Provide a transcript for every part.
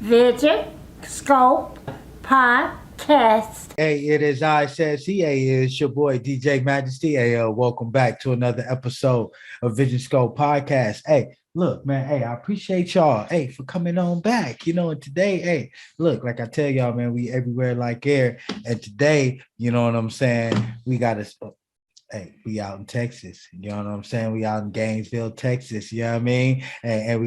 Vision Scope Podcast. Hey, it is I says he. Hey, it's your boy DJ Majesty. Hey, welcome back to another episode of Vision Scope Podcast. Hey, look, man. Hey, I appreciate y'all. Hey, for coming on back. And today, hey, look, like I tell y'all, man, we everywhere like air. And today, you know what I'm saying? We got to hey, we out in Texas. You know what I'm saying? We out in Gainesville, Texas. You know what I mean? And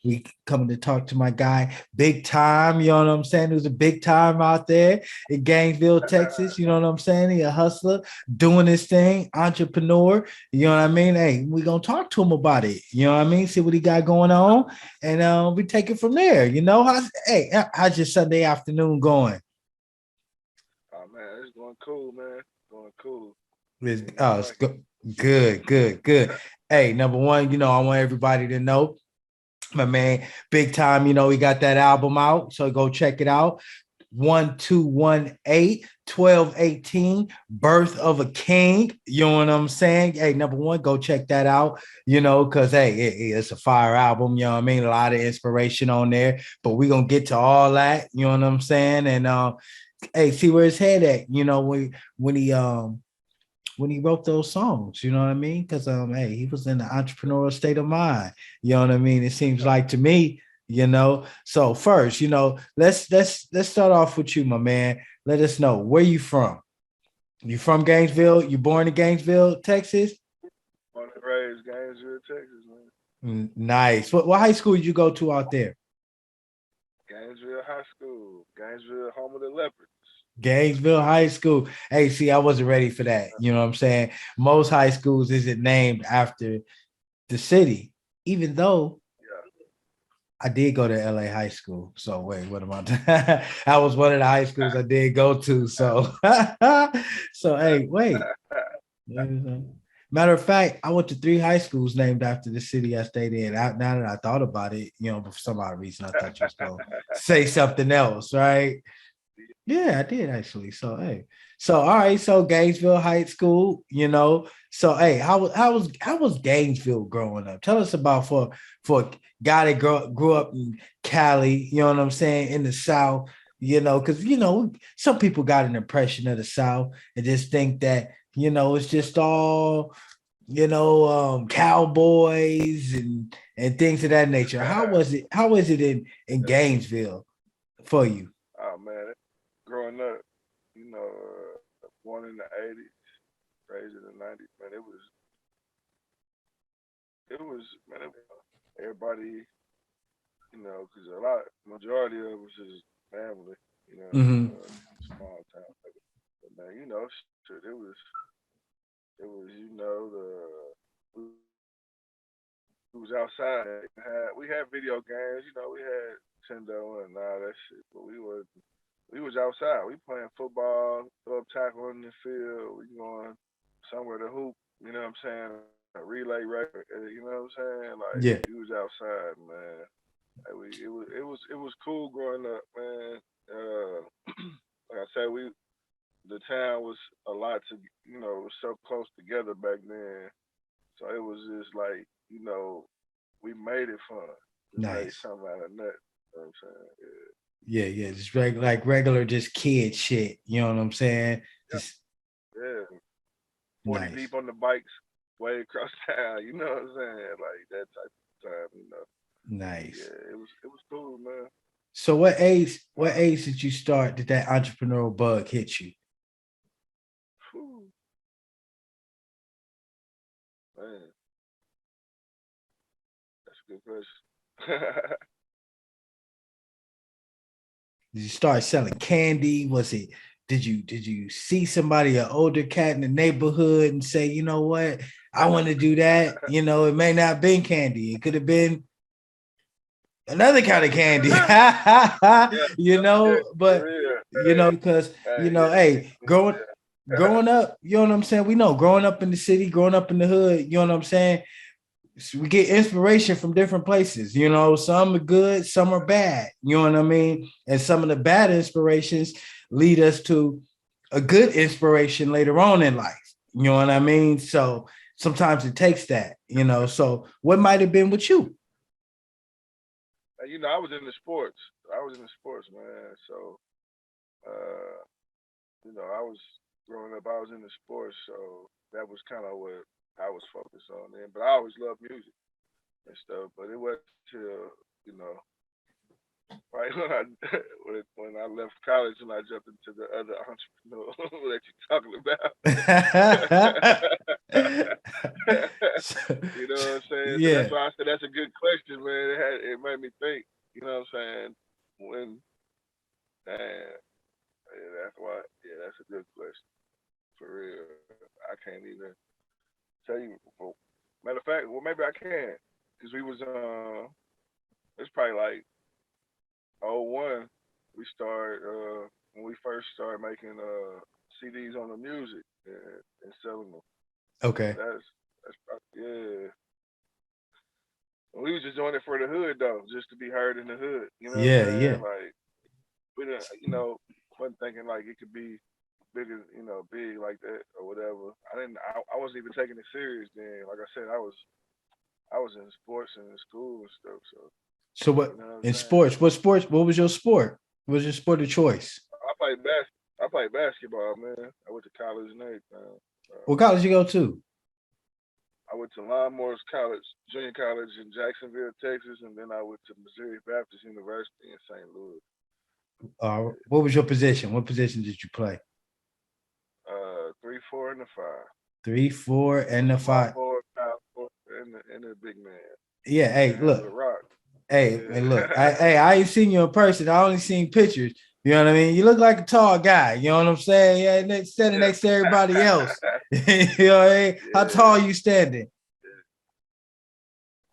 we coming to talk to my guy, Big Tyme. You know what I'm saying? There's a big time out there in Gainesville, Texas. You know what I'm saying? He a hustler, doing his thing, entrepreneur. You know what I mean? Hey, we gonna talk to him about it. You know what I mean? See what he got going on, and we take it from there. How's your Sunday afternoon going? Oh man, it's going cool, man. Going cool. It's good, good, good. Hey, number one, I want everybody to know, my man, Big Time, he got that album out. So go check it out. 1218 1218 Birth of a King. You know what I'm saying? Hey, number one, go check that out, because it's a fire album, you know what I mean? A lot of inspiration on there, but we're gonna get to all that, you know what I'm saying? And hey, see where his head at, when he wrote those songs, you know what I mean? Because hey, he was in the entrepreneurial state of mind. You know what I mean? It seems like to me, So first, let's start off with you, my man. Let us know where you from. You from Gainesville? You born in Gainesville, Texas? Born and raised Gainesville, Texas, man. Nice. What high school did you go to out there? Gainesville High School, Gainesville, home of the Leopards. Gainesville High School. Hey, see, I wasn't ready for that. You know what I'm saying? Most high schools isn't named after the city, even though I did go to LA High School. So wait, what am I doing? I was one of the high schools I did go to. So so hey, wait. Matter of fact, I went to 3 high schools named after the city I stayed in. Now that I thought about it, but for some odd reason, I thought you was going to say something else, right? Yeah, I did actually. So hey, so all right, so Gainesville High School, So hey, how was Gainesville growing up? Tell us about for a guy that grew up in Cali, you know what I'm saying, in the South, because some people got an impression of the South and just think that it's just all cowboys and things of that nature. How was it? How is it in Gainesville for you? Oh man, growing up, born in the '80s, raised in the '90s, man. Man. Everybody, because majority of us is family, Mm-hmm. small town. But man, shit, we was outside. We had video games, we had Nintendo and all that shit, but we was outside. We playing football, throw up tackle in the field. We going somewhere to hoop. You know what I'm saying? A relay race. You know what I'm saying? Like Yeah. we was outside, man. It was cool growing up, man. Like I said, the town was a lot to was so close together back then. So it was just like we made it fun. We made Nice. something out of nothing. You know what I'm saying? Yeah. Yeah, yeah, just regular, just kid shit. You know what I'm saying? Yep. Just Yeah. 40 nice, deep on the bikes way across town, you know what I'm saying? Like that type of time. nice. Yeah, it was cool, man. So what age? What age did you start? Did that entrepreneurial bug hit you? Whew, man, that's a good question. Did you start selling candy? Was it? Did you see somebody, an older cat in the neighborhood, and say, you know what, I want to do that? It may not have been candy. It could have been another kind of candy. Yeah, But yeah, hey, because hey, hey, growing yeah. growing up, you know what I'm saying? We know growing up in the city, growing up in the hood, you know what I'm saying? So we get inspiration from different places. Some are good, some are bad. You know what I mean? And some of the bad inspirations lead us to a good inspiration later on in life. You know what I mean? So sometimes it takes that. So what might have been with you? I was into sports, I was into sports, man. So, I was growing up. I was into sports, so that was kind of what I was focused on then. But I always loved music and stuff. But it wasn't till right when I when I left college and I jumped into the other entrepreneur that you're talking about. You know what I'm saying? So Yeah. that's why I said that's a good question, man. It made me think. You know what I'm saying? When, that's why. Yeah, that's a good question for real. I can't even tell you. Matter of fact, well, maybe I can, because we was it's probably like '01. We started when we first started making CDs on the music and selling them. Okay. That's probably, yeah. We was just doing it for the hood though, just to be heard in the hood. You know what I'm Yeah, saying? yeah. Like we didn't, wasn't thinking like it could be bigger, big like that or whatever. I wasn't even taking it serious then. Like I said, I was in sports and in school and stuff. So So what you know what I'm in saying? sports? What was your sport? What was your sport of choice? I played basketball, man. I went to college and everything. What college you go to? I went to Lawnmowers College, Junior College in Jacksonville, Texas, and then I went to Missouri Baptist University in St. Louis. What was your position? What position did you play? 3, 4, and the 5. 3, 4, and the 5. Forward, power forward, and the big man. Yeah. Hey, And look. the rock. Hey, Yeah. hey, look. I ain't seen you in person. I only seen pictures. You know what I mean? You look like a tall guy. You know what I'm saying? Yeah, standing next to everybody else. You know what I mean? How tall are you standing?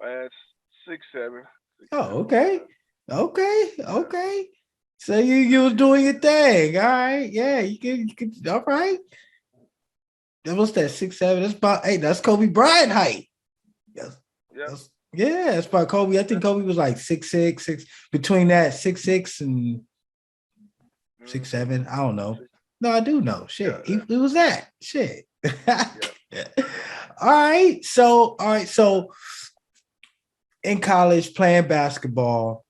Man, 6'7". Oh, okay. Okay. So you was doing your thing. All right. Yeah, you can all right. What's that? 6'7". That's about that's Kobe Bryant height. Yes. Yeah, that's about Kobe. I think Kobe was like 6'6", between that 6'6" and 6'7". I don't know. No, I do know. Shit. He was that. Shit. All right. So in college playing basketball,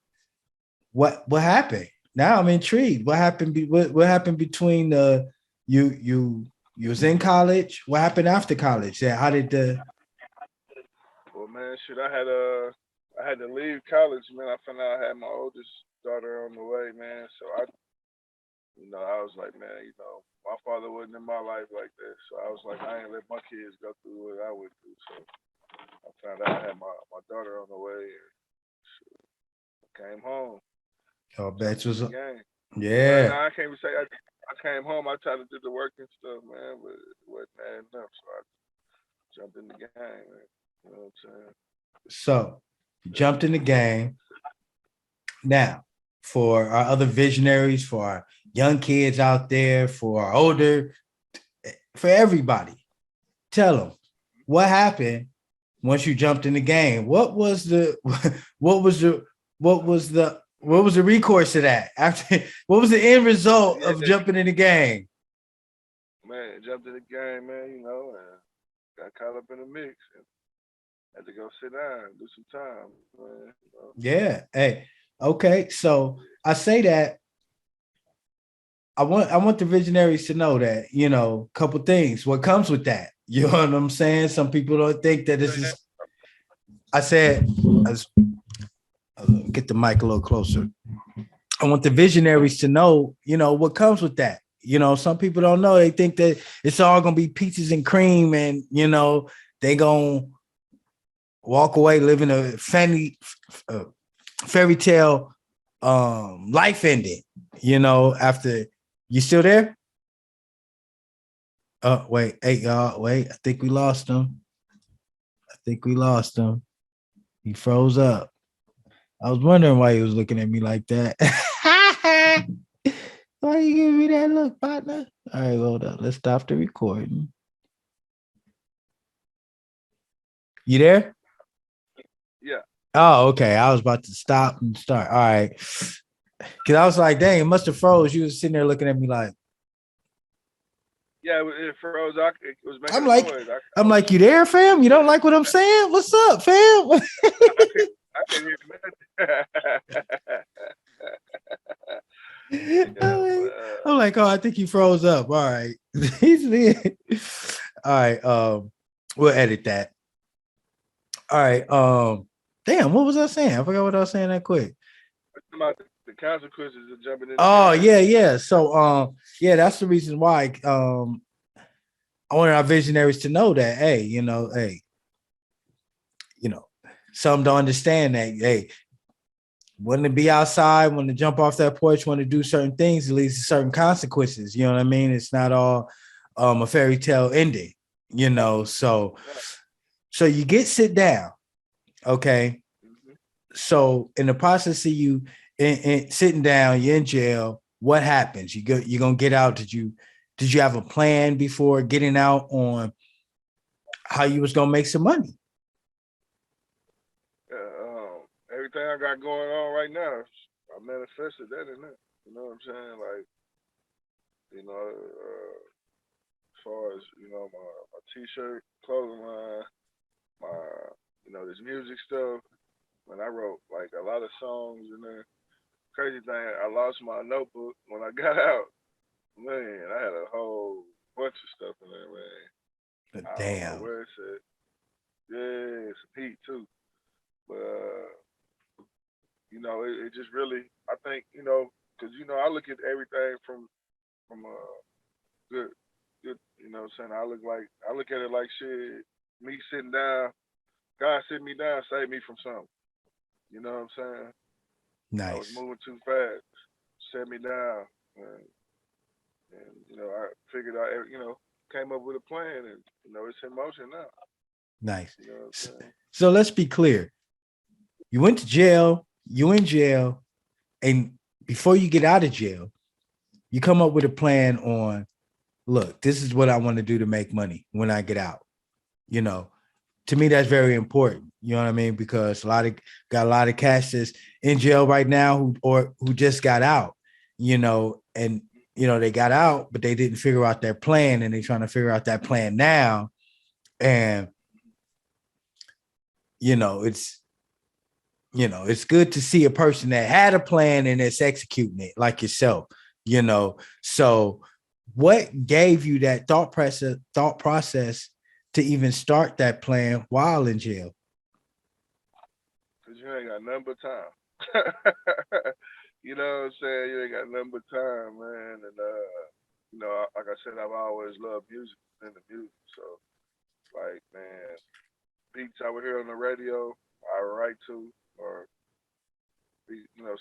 what happened? Now I'm intrigued. What happened? What happened between you was in college? What happened after college? Yeah, how did the? Well, man, shit, I had to leave college, man. I found out I had my oldest daughter on the way, man. So I was like, man, my father wasn't in my life like that. So I was like, I ain't let my kids go through what I went through. So I found out I had my daughter on the way, and I came home. Oh, bet was Yeah. yeah. I can't even say I came home. I tried to do the work and stuff, man, but it wasn't adding enough. So I jumped in the game, man. You know what I'm saying? So you jumped in the game. Now, for our other visionaries, for our young kids out there, for our older, for everybody, tell them what happened once you jumped in the game. What was the recourse to that? After what was the end result of jumping in the game? Man, jumped in the game, man, and got caught up in the mix and had to go sit down and do some time, man. Yeah. Hey, okay. So I say that I want the visionaries to know that, a couple things. What comes with that? You know what I'm saying? Some people don't think that this is. I said, get the mic a little closer. I want the visionaries to know, what comes with that. Some people don't know. They think that it's all gonna be peaches and cream, and they gonna walk away living a fairy tale life ending. After. You still there? Oh, wait. Hey, y'all. Wait. I think we lost him. He froze up. I was wondering why he was looking at me like that. Why you giving me that look, partner? All right, hold up. Let's stop the recording. You there? Yeah. Oh, okay. I was about to stop and start. All right. Because I was like, dang, it must have froze. You was sitting there looking at me like. Yeah, it froze. It was making I'm like, noise. I'm like, you there, fam? You don't like what I'm saying? What's up, fam? I can hear I'm like, oh, I think he froze up. All right. He's there. All right. We'll edit that. All right. Damn, what was I saying? I forgot what I was saying that quick. About the consequences of jumping in the Oh, game. yeah. So yeah, that's the reason why I wanted our visionaries to know that, hey, some don't understand that, hey, wanting to be outside, want to jump off that porch, want to do certain things, it leads to certain consequences. You know what I mean? It's not all a fairy tale ending, So you sit down, okay? Mm-hmm. So in the process of you in sitting down, you're in jail. What happens? You're gonna get out. Did you have a plan before getting out on how you was gonna make some money? Everything I got going on right now, I manifested that in it. You know what I'm saying? Like, as far as my t-shirt, clothing line, my this music stuff. When I wrote like a lot of songs in there. Crazy thing, I lost my notebook when I got out. Man, I had a whole bunch of stuff in there, man. I don't know Damn. where it's at. Yeah, some heat too. But it just really, I think, because I look at everything from good, good. You know, what I'm saying I look at it like shit. Me sitting down, God sitting me down, saved me from something. You know what I'm saying? I was Nice. moving too fast, set me down, and I figured out, came up with a plan, and it's in motion now. Nice. You know what I'm saying? So let's be clear. You went to jail, you in jail, and before you get out of jail, you come up with a plan on, look, this is what I want to do to make money when I get out. To me, that's very important. You know what I mean? Because got a lot of cats that's in jail right now who just got out, and they got out, but they didn't figure out their plan, and they're trying to figure out that plan now. And it's good to see a person that had a plan and that's executing it like yourself, So what gave you that thought process to even start that plan while in jail? Because you ain't got nothing but time. You know what I'm saying? You ain't got nothing but time, man. And, like I said, I've always loved music and the music. So, like, man, beats I would hear on the radio, I would write to, or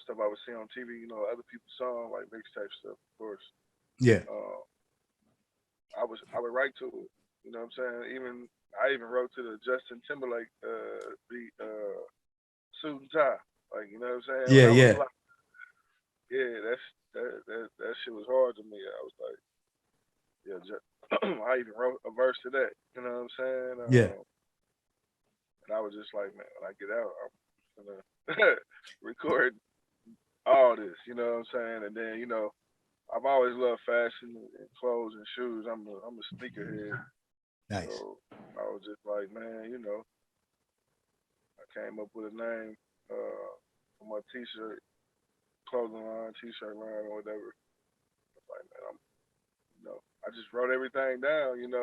stuff I would see on TV, other people's songs, like mixtape stuff, of course. Yeah. I would write to it. You know what I'm saying? I even wrote to the Justin Timberlake beat Suit and Tie. Like, you know what I'm saying? When Yeah. I was Yeah. like, yeah, that shit was hard to me. I was like, yeah, I even wrote a verse to that. You know what I'm saying? Yeah. And I was just like, man, when I get out, I'm gonna record all this. You know what I'm saying? And then, I've always loved fashion and clothes and shoes. I'm a sneakerhead. Nice. So I was just like, man, I came up with a name for my t-shirt, clothing line, t-shirt line, or whatever. Like, man, I just wrote everything down, and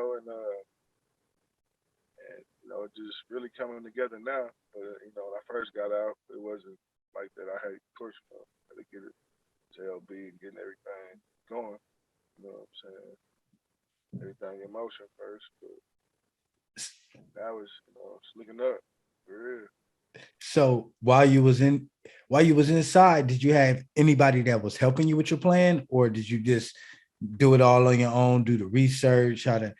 it just really coming together now. But when I first got out, it wasn't like that. I had, of course, had to get it JLB and getting everything going. You know what I'm saying? Everything in motion first, but that was, it's looking up for real. So while you was inside, did you have anybody that was helping you with your plan, or did you just do it all on your own, do the research, how to,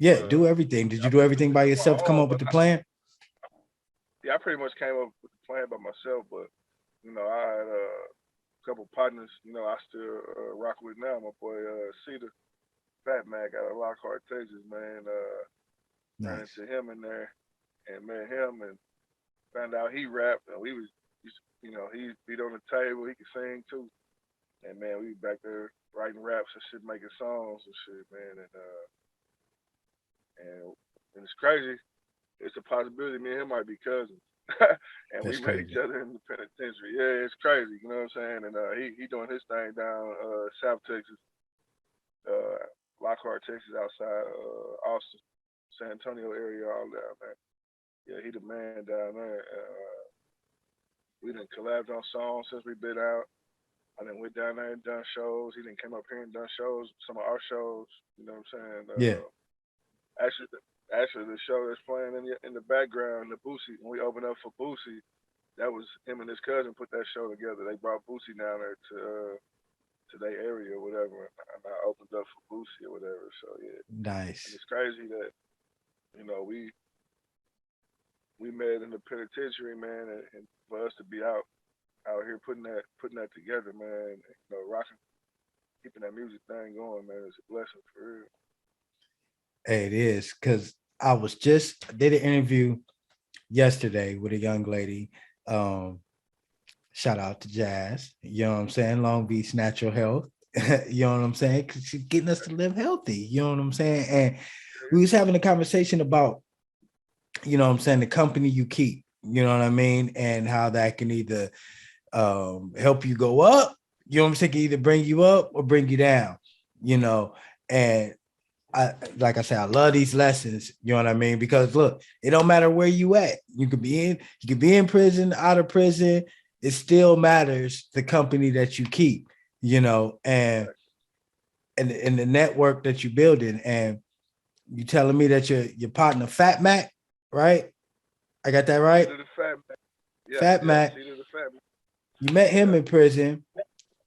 do everything? Did you do everything by yourself, come up with the plan? I pretty much came up with the plan by myself, but I had a couple partners, I still rock with now. My boy Cedar Fat Mac out of Lockhart, Texas, man. Ran Nice. into him in there and met him and found out he rapped, and he beat on the table, he could sing too. And man, we back there writing raps and shit, making songs and shit, man. And it's crazy. It's a possibility me and him might be cousins. and we That's met crazy. each other in the penitentiary. Yeah, it's crazy. You know what I'm saying? And he doing his thing down South Texas, uh, Lockhart, Texas, outside Austin, San Antonio area, all down there. Yeah, he the man down there. We done collabed on songs since we been out. I done went down there and done shows. He done came up here and done shows, some of our shows. You know what I'm saying? Yeah, Actually, actually, the show that's playing in the background, the Boosie, when we opened up for Boosie, that was him and his cousin put that show together. They brought Boosie down there to their area or whatever, and I opened up for Boosie or whatever. So yeah, and nice. it's crazy that you know we met in the penitentiary, man, and for us to be out here putting that together, man, you know, rocking, keeping that music thing going, man, it's a blessing for real. Hey, it is because I did an interview yesterday with a young lady. Um, Shout out to Jazz. You know what I'm saying? Long Beach Natural Health. You know what I'm saying? Because she's getting us to live healthy. You know what I'm saying? And we was having a conversation about, you know what I'm saying, the company you keep. You know what I mean? And how that can either help you go up. You know what I'm saying? Can either bring you up or bring you down. You know, and like I said, I love these lessons. You know what I mean? Because look, it don't matter where you at. You could be in prison, out of prison. It still matters the company that you keep. You know, and the network that you're building. And you telling me that your partner Fat Mac, right? I got that right. Cedar the Fat Man. Yeah, Fat yeah, Mac. Cedar the Fat Man. You met him Yeah, in prison,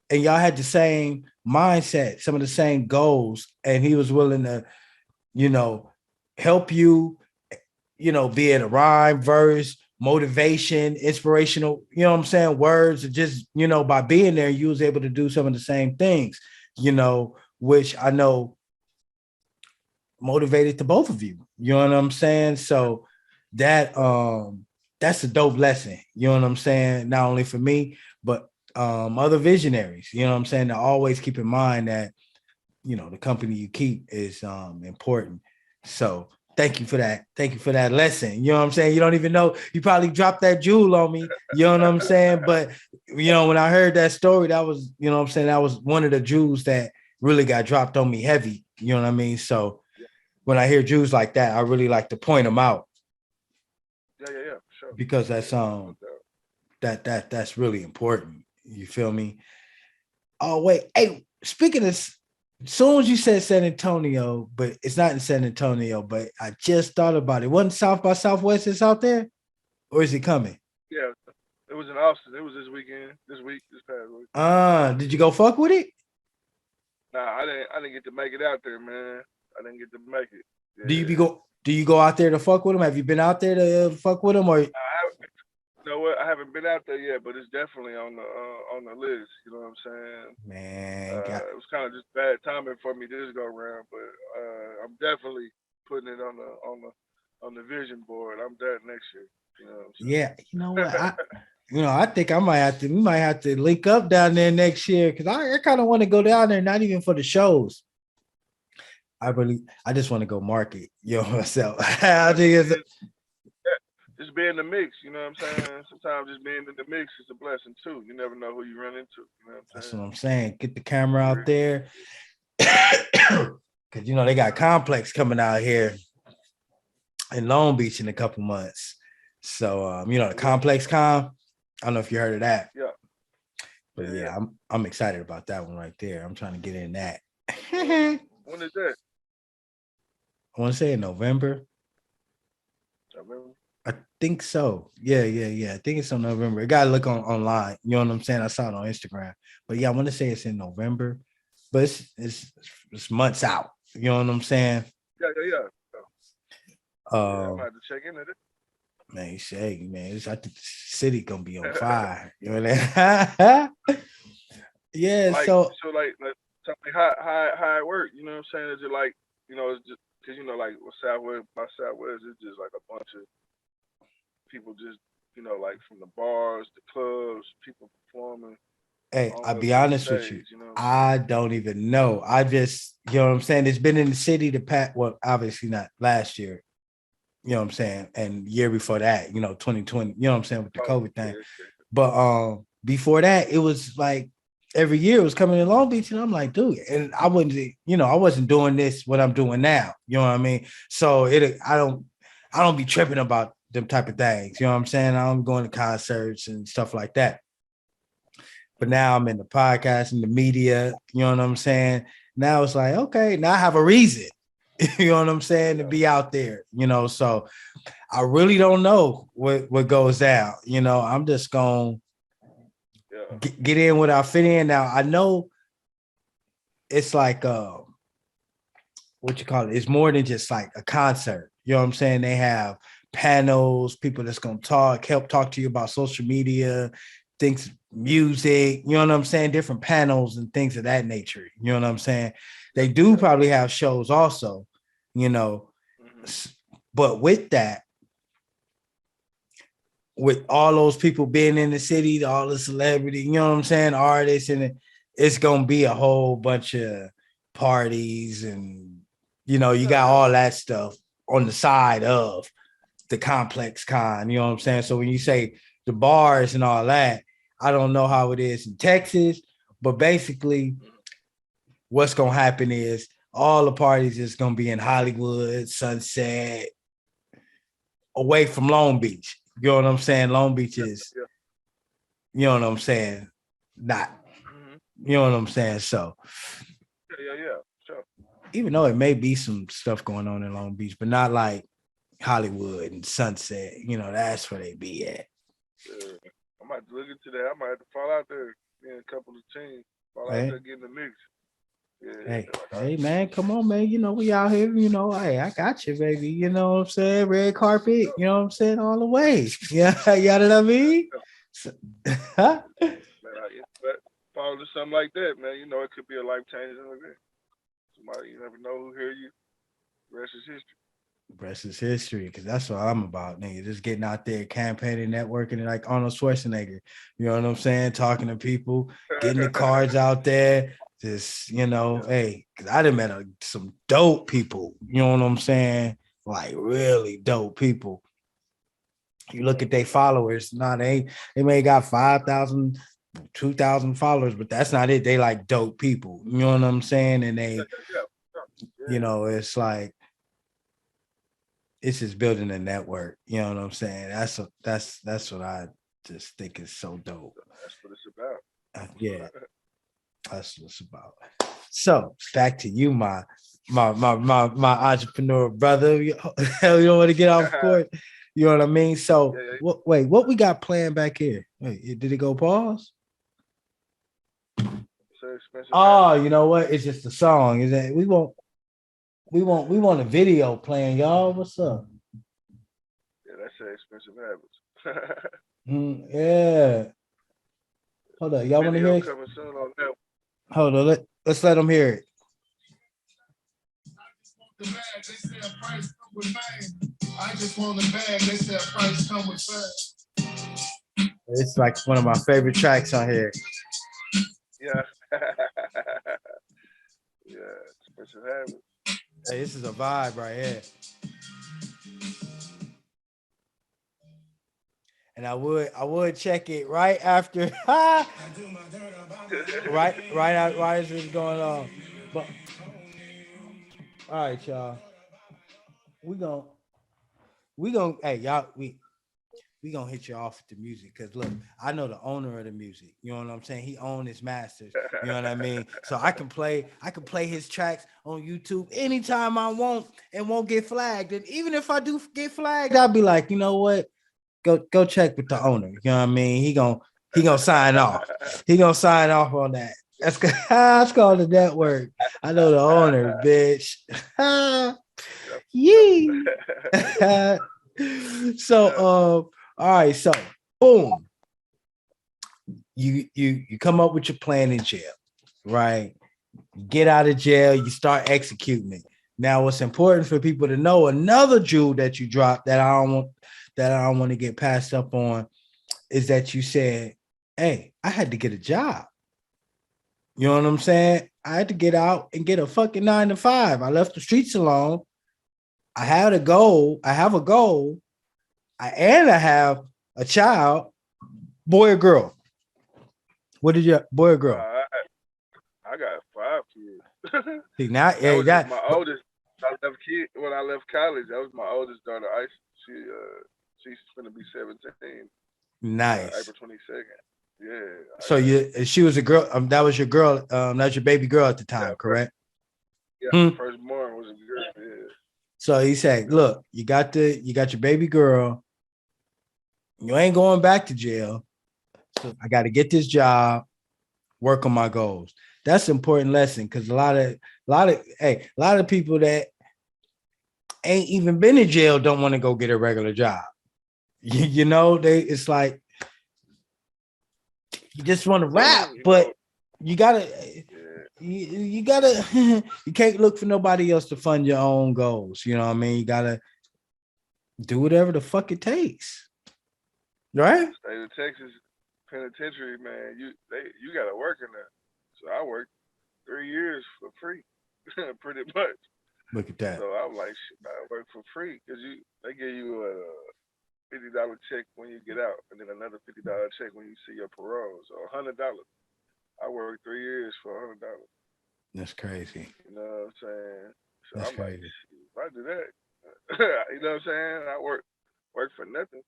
and y'all had the same mindset, some of the same goals, and he was willing to, you know, help you, you know, be it a rhyme, verse, motivation, inspirational, you know what I'm saying, words, or just, you know, by being there, you was able to do some of the same things, you know, which I know motivated to both of you. You know what I'm saying? So that that's a dope lesson. You know what I'm saying? Not only for me, but other visionaries, you know what I'm saying, to always keep in mind that, you know, the company you keep is important. So thank you for that. Thank you for that lesson. You know what I'm saying? You don't even know, you probably dropped that jewel on me. You know what I'm saying? But you know, when I heard that story, that was, you know what I'm saying, that was one of the jewels that really got dropped on me heavy. You know what I mean? So yeah, when I hear Jews like that, I really like to point them out yeah, for sure. because that's Yeah, no doubt. that's really important. You feel me? Oh wait, hey, speaking of, as soon as you said San Antonio, but it's not in San Antonio, but I just thought about it. Wasn't South by Southwest is out there, or is it coming? Yeah, it was in Austin. It was this weekend, this past week. Did you go fuck with it? Nah, I didn't get to make it out there, man. I didn't get to make it. Yeah. Do you go out there to fuck with them? Have you been out there to fuck with them, or You know what? I haven't been out there yet, but it's definitely on the list. You know what I'm saying? man? Got It was kind of just bad timing for me this go round, but I'm definitely putting it on the vision board. I'm there next year. You know what I'm Yeah, you know what? saying? I think we might have to link up down there next year because I kind of want to go down there, not even for the shows. I just want to go market, you know, myself. I think it's Just being in the mix, you know what I'm saying? Sometimes just being in the mix is a blessing too. You never know who you run into. You know what I'm that's saying? what I'm saying. Get the camera out Yeah. there. Cause you know they got Complex coming out here in Long Beach in a couple months. So you know, the Complex Con. I don't know if you heard of that, Yeah. but Yeah. yeah, I'm excited about that one right there. I'm trying to get in that. When I is that? want to say in November. I remember. I think so. Yeah. I think it's on November. I gotta look online. You know what I'm saying? I saw it on Instagram. But yeah, I want to say it's in November, but it's months out. You know what I'm saying? Yeah. Yeah, I'm Um, gonna have to check into it. man, say, man, I think the city gonna be on fire. You know what I mean? Yeah, like so so like tell me how it work. You know what I'm saying? Is it like it's just because like with Southwest by Southwest, it's just like a bunch of people just like from the bars, the clubs, people performing hey, all I'll the way be to the honest with you. stage. You know what I'm saying? I don't even know. I just, you know what I'm saying? It's been in the city the past, well, obviously not last year. You know what I'm saying? And year before that, 2020, you know what I'm saying, with the COVID thing. Yeah. But before that, it was like every year it was coming in Long Beach, and I'm like, dude, and I wasn't doing this what I'm doing now. You know what I mean? So I don't be tripping about them type of things. You know what I'm saying? I'm going to concerts and stuff like that. But now I'm in the podcast and the media. You know what I'm saying? Now it's like, okay, now I have a reason. You know what I'm saying, to be out there. So I really don't know what goes down. I'm just gonna get in what I fit in. Now I know it's like what you call it. It's more than just like a concert. You know what I'm saying? They have panels, people that's gonna help talk to you about social media, things, music. You know what I'm saying? Different panels and things of that nature. You know what I'm saying? They do probably have shows also. But with that, with all those people being in the city, all the celebrity, you know what I'm saying, artists, and it's gonna be a whole bunch of parties, and you got all that stuff on the side of the complex con, you know what I'm saying? So when you say the bars and all that, I don't know how it is in Texas, but basically what's gonna happen is all the parties is gonna be in Hollywood, Sunset, away from Long Beach. You know what I'm saying? Long Beach is, you know what I'm saying? Not, you know what I'm saying? So, Yeah, sure. even though it may be some stuff going on in Long Beach, but not like Hollywood and Sunset, that's where they be at. I might look into that. I might have to fall out there in a couple of teams, fall out there, get in the mix. Yeah, hey, man, come on, man. We out here, hey, I got you, baby. You know what I'm saying? Red carpet, you know what I'm saying? All the way. Yeah, you know what I mean? Man, fall to something like that, man. It could be a life-changing event. Somebody, you never know who hear you. Rest is history. Rest is history, because that's what I'm about, nigga. Just getting out there, campaigning, networking, like Arnold Schwarzenegger. You know what I'm saying? Talking to people, getting the cards out there. Just, hey, because I done met some dope people. You know what I'm saying? Like really dope people. You look at their followers. They may got 5,000, 2,000 followers, but that's not it. They like dope people. You know what I'm saying? And they, it's like, it's just building a network. You know what I'm saying? That's what I just think is so dope. That's what it's about. Yeah, that's what it's about. So back to you, my entrepreneur brother. Hell, you don't want to get off court. You know what I mean? So what we got playing back here? Wait, did it go pause? Oh, you know what? It's just a song. Is that we want a video playing, y'all. What's up? Yeah, that's Expensive Habits. Yeah. Hold on, y'all want to hear it? Hold on, let's let them hear it. I just want the bag. They said price come with fame. It's like one of my favorite tracks on here. Yeah. Yeah, Expensive Habits. Hey, this is a vibe right here. And I would check it right after right as it's going on. But all right, y'all. We gonna hey y'all, we gonna hit you off with the music, because look, I know the owner of the music. You know what I'm saying? He owns his masters. You know what I mean? So I can play his tracks on YouTube anytime I want and won't get flagged. And even if I do get flagged, I'll be like, you know what? Go check with the owner. You know what I mean? He gonna sign off. He gonna sign off on that. That's called the network. I know the owner, bitch. Yee. So all right, so boom. You come up with your plan in jail, right? You get out of jail, you start executing it. Now, what's important for people to know, another jewel that you dropped that I don't want to get passed up on, is that you said, hey, I had to get a job. You know what I'm saying? I had to get out and get a fucking 9 to 5. I left the streets alone I had a goal. I have a goal. I have a child, boy or girl. What did you boy or girl? I got 5 kids. See, now, That yeah, was you just got my oldest. When I left college. That was my oldest daughter. She's gonna be 17. nice. April 22nd. Yeah, So she was a girl. That was your girl. That's your baby girl at the time, correct? Firstborn was a girl. Yeah. So he said, "Look, you got your baby girl. You ain't going back to jail. So I got to get this job, work on my goals." That's an important lesson because a lot of people that ain't even been in jail don't want to go get a regular job. You know, it's like you just want to rap, but you gotta. You gotta you can't look for nobody else to fund your own goals. You know what I mean? You gotta do whatever the fuck it takes. Right? State of Texas penitentiary, man, you gotta work in there. So I worked 3 years for free, pretty much. Look at that. So I'm like, shit, I work for free because they give you a $50 check when you get out, and then another $50 check when you see your parole. So $100. I worked 3 years for $100. That's crazy. You know what I'm saying? So That's I'm crazy. like, if I do that, you know what I'm saying? I work for nothing.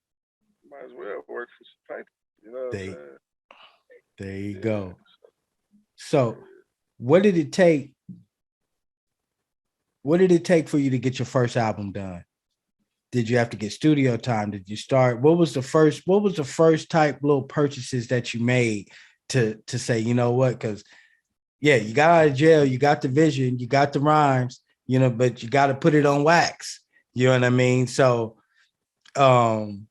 Might as well work for some paper. You know what I'm saying? There you go. So, what did it take? What did it take for you to get your first album done? Did you have to get studio time? Did you start? What was the first type little purchases that you made to say, you know what? Because yeah, you got out of jail, you got the vision, you got the rhymes, you know, but you got to put it on wax. You know what I mean? So, either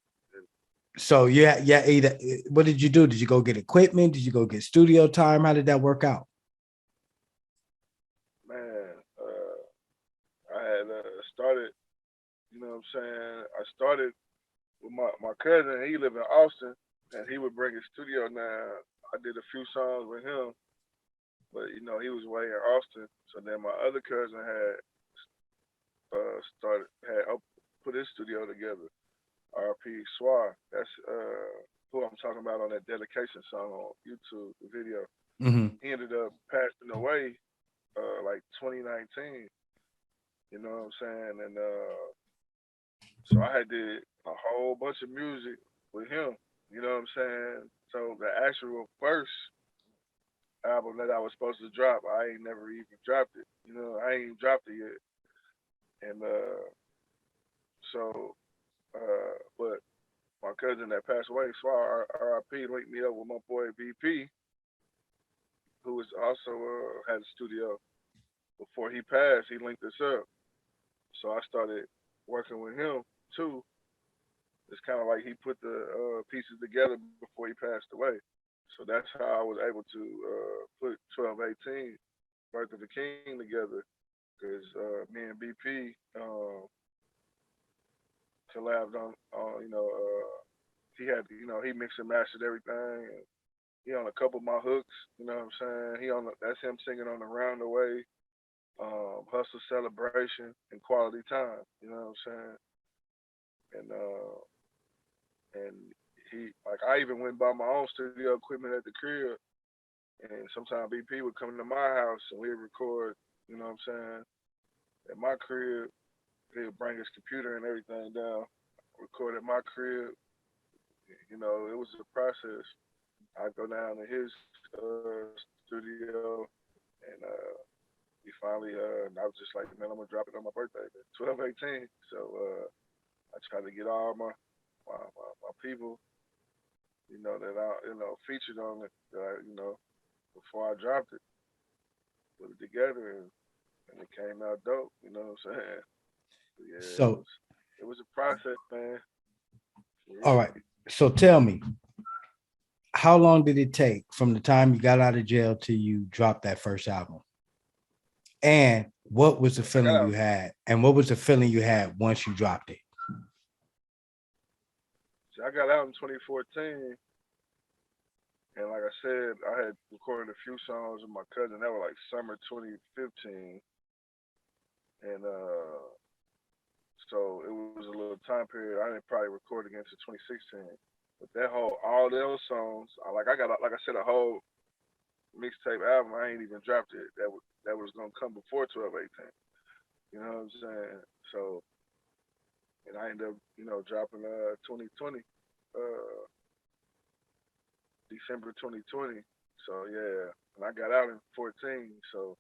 what did you do? Did you go get equipment? Did you go get studio time? How did that work out? Man, I had started. You know what I'm saying? I started with my cousin. He lived in Austin, and he would bring his studio down. I did a few songs with him, but you know he was way in Austin. So then my other cousin had put his studio together. R.P. Swar. That's who I'm talking about on that dedication song on YouTube, the video. Mm-hmm. He ended up passing away like 2019. You know what I'm saying? And so I had did a whole bunch of music with him. You know what I'm saying? So the actual first album that I was supposed to drop, I ain't never even dropped it. You know, I ain't even dropped it yet. And but my cousin that passed away, Swar R.I.P. linked me up with my boy BP, who was also had a studio. Before he passed, he linked us up. So I started working with him too. It's kind of like he put the pieces together before he passed away. So that's how I was able to put 1218, Birth of the King together. Because me and BP collabed on, he had, he mixed and mastered everything. And he on a couple of my hooks, you know what I'm saying? That's him singing on Around the Way, Hustle Celebration, and Quality Time, you know what I'm saying? And he, like, I even went by my own studio equipment at the crib, and sometimes BP would come to my house and we'd record, you know what I'm saying? At my crib, he'd bring his computer and everything down, record at my crib. You know, it was a process. I'd go down to his studio, and he finally, I was just like, man, I'm gonna drop it on my birthday, 12/18. So I tried to get all my people, that I, featured on it, before I dropped it, put it together, and it came out dope. You know what I'm saying? But yeah, So it was a process, man. all right. So tell me, how long did it take from the time you got out of jail till you dropped that first album? And what was the feeling you had? And what was the feeling you had once you dropped it? So I got out in 2014. And like I said, I had recorded a few songs with my cousin. That was like summer 2015. And So it was a little time period. I didn't probably record again until 2016. But that whole all those songs, I got like I said a whole mixtape album. I ain't even dropped it. That was gonna come before 12/18. You know what I'm saying? So and I ended up dropping 2020, December 2020. So yeah, and I got out in 14. So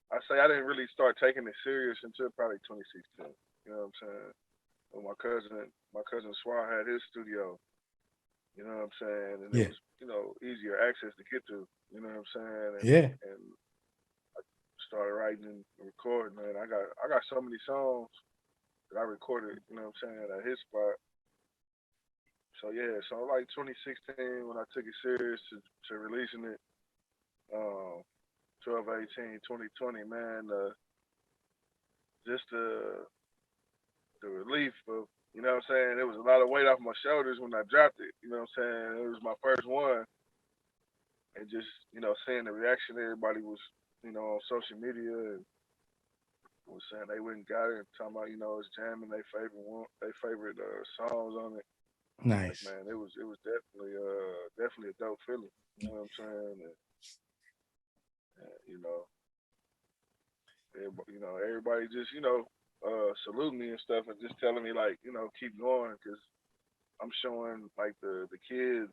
I say I didn't really start taking it serious until probably 2016. You know what I'm saying? When my cousin Swar had his studio. You know what I'm saying? And it Yeah. was easier access to get to. You know what I'm saying? Yeah. And I started writing and recording. Man, I got so many songs that I recorded. You know what I'm saying? At his spot. So yeah, so like 2016 when I took it serious to releasing it, 12/18, 2020, man, just the relief of, you know what I'm saying, there was a lot of weight off my shoulders when I dropped it. You know what I'm saying? It was my first one, and just seeing the reaction everybody was on social media and was saying they went and got it and talking about it's jamming their favorite songs on it. Like, Nice. man, it was definitely a dope feeling. You know what I'm saying? And everybody just saluting me and stuff and just telling me like keep going because I'm showing like the kids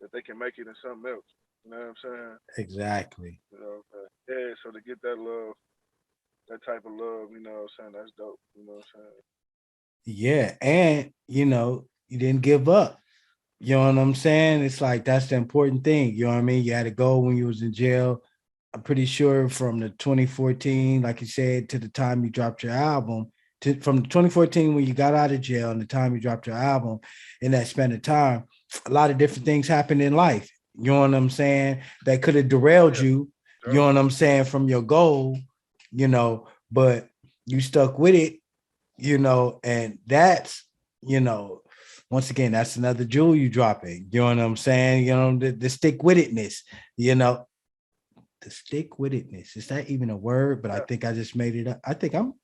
that they can make it in something else. You know what I'm saying? Exactly. Yeah. So to get that love, that type of love, you know what I'm saying? That's dope. You know what I'm saying? Yeah, and you didn't give up. You know what I'm saying? It's like that's the important thing. You know what I mean? You had to go when you was in jail. I'm pretty sure from the 2014, like you said, to the time you dropped your album, from the 2014 when you got out of jail and the time you dropped your album, in that span of time, a lot of different things happened in life. You know what I'm saying? That could have derailed you. You know what I'm saying? From your goal, but you stuck with it, and that's, once again, that's another jewel you dropping. You know what I'm saying? The stick with itness, the stick with itness. Is that even a word? But I think I just made it up. I think I'm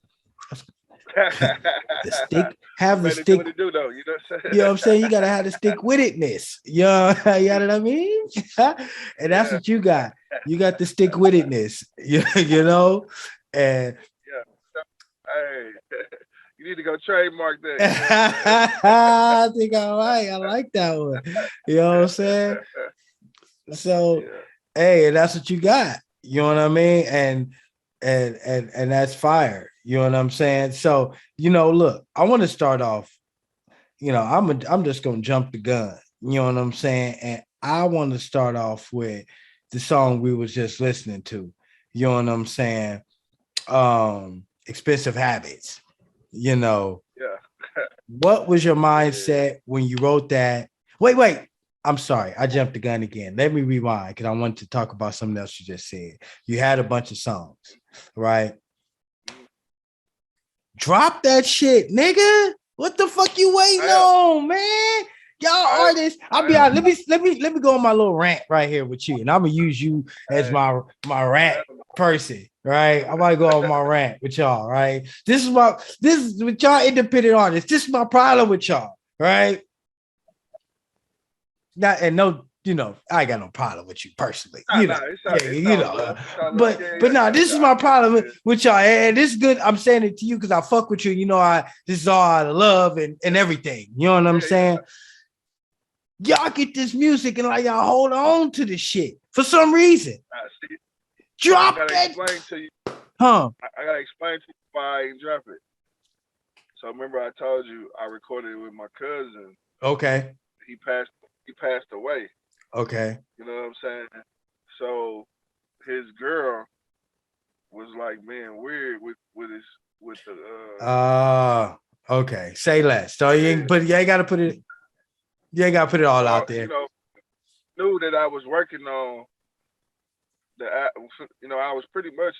the stick, have the stick. What it do though, you know what I'm saying? You know what I'm saying? You gotta have the stick with itness. You know what I mean? And that's what you got. You got the stick with itness, and yeah. Hey, you need to go trademark that. I think I like that one. You know what I'm saying? So, yeah. hey, that's what you got. You know what I mean? And that's fire. You know what I'm saying? So, look, I want to start off. I'm just gonna jump the gun. You know what I'm saying? And I want to start off with the song we was just listening to. You know what I'm saying? Expensive Habits. Yeah. What was your mindset when you wrote that? Wait. I'm sorry. I jumped the gun again. Let me rewind because I wanted to talk about something else you just said. You had a bunch of songs, right? Drop that shit, nigga. What the fuck you waiting on, man? Y'all artists. I'll be honest. Let me go on my little rant right here with you, and I'm gonna use you as my rant person, right? I'm gonna go on my rant with y'all, right? This is with y'all independent artists. This is my problem with y'all, right? Not and no, I ain't got no problem with you personally, but this is my problem with y'all, and this is good. I'm saying it to you because I fuck with you. This is all out of love and everything. You know what I'm saying? Y'all get this music and like y'all hold on to this shit for some reason. Drop that. Explain to you. Huh? I gotta explain to you why I ain't drop it. So remember I told you I recorded it with my cousin. Okay. He passed away. Okay. You know what I'm saying? So his girl was like being weird with the okay. Say less. So you ain't gotta put it. You ain't gotta put it all out there. Knew that I was working on I was pretty much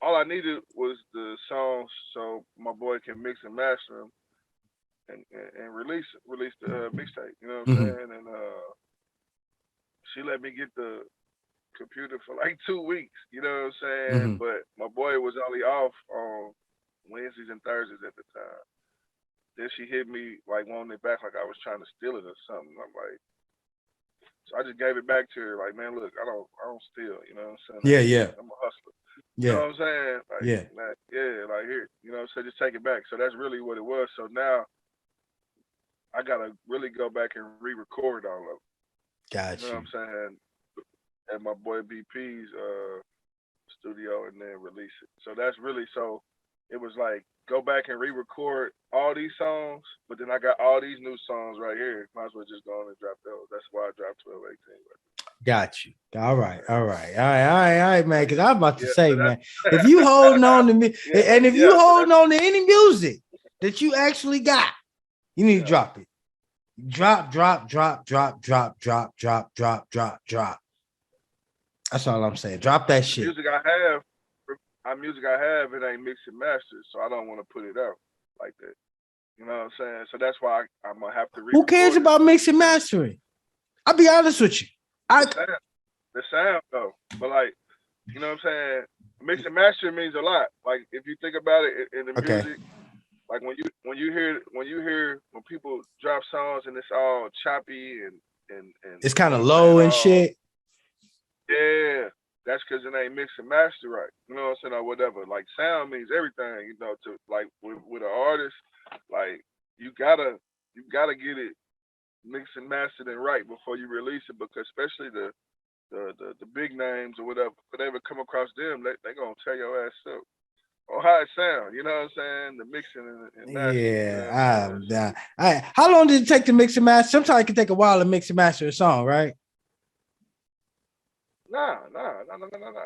all I needed was the songs so my boy can mix and master them and release the mixtape. You know what I'm saying? And she let me get the computer for like 2 weeks. You know what I'm saying? But my boy was only off on Wednesdays and Thursdays at the time. Then she hit me like wanting it back, like I was trying to steal it or something. I'm like, so I just gave it back to her, like, man, look, I don't steal, you know what I'm saying? Yeah. I'm a hustler. Yeah. You know what I'm saying? Like, yeah. Man, like here, you know, so just take it back. So that's really what it was. So now I gotta really go back and re-record all of it. Got You know what I'm saying? At my boy BP's studio and then release it. So that's really so it was like go back and re-record all these songs, but then I got all these new songs right here. Might as well just go on and drop those. That's why I dropped 12, 18. Got you. All right, man. Because I'm about to say, so man, if you holding on to me, and if you holding on to any music that you actually got, you need to drop it. Drop. That's all I'm saying. Drop that shit. Music I have, it ain't mixed and mastered, so I don't want to put it out like that. You know what I'm saying? So that's why I'm gonna have to. Who cares about mixing and mastering? I'll be honest with you. The sound though, but like, you know what I'm saying? Mix and master means a lot. Like if you think about it in the music, like when you hear when people drop songs and it's all choppy and it's kind of low and shit. Yeah, that's because it ain't mix and master right. You know what I'm saying, or whatever. Like sound means everything. You know, to like with an artist, like you gotta get it mixed and mastered and right before you release it, because especially the big names or whatever, if they ever come across them, they gonna tear your ass up. Or how it sound, you know what I'm saying? The mixing and mastering. Yeah. How long did it take to mix and master? Sometimes it can take a while to mix and master a song, right? Nah.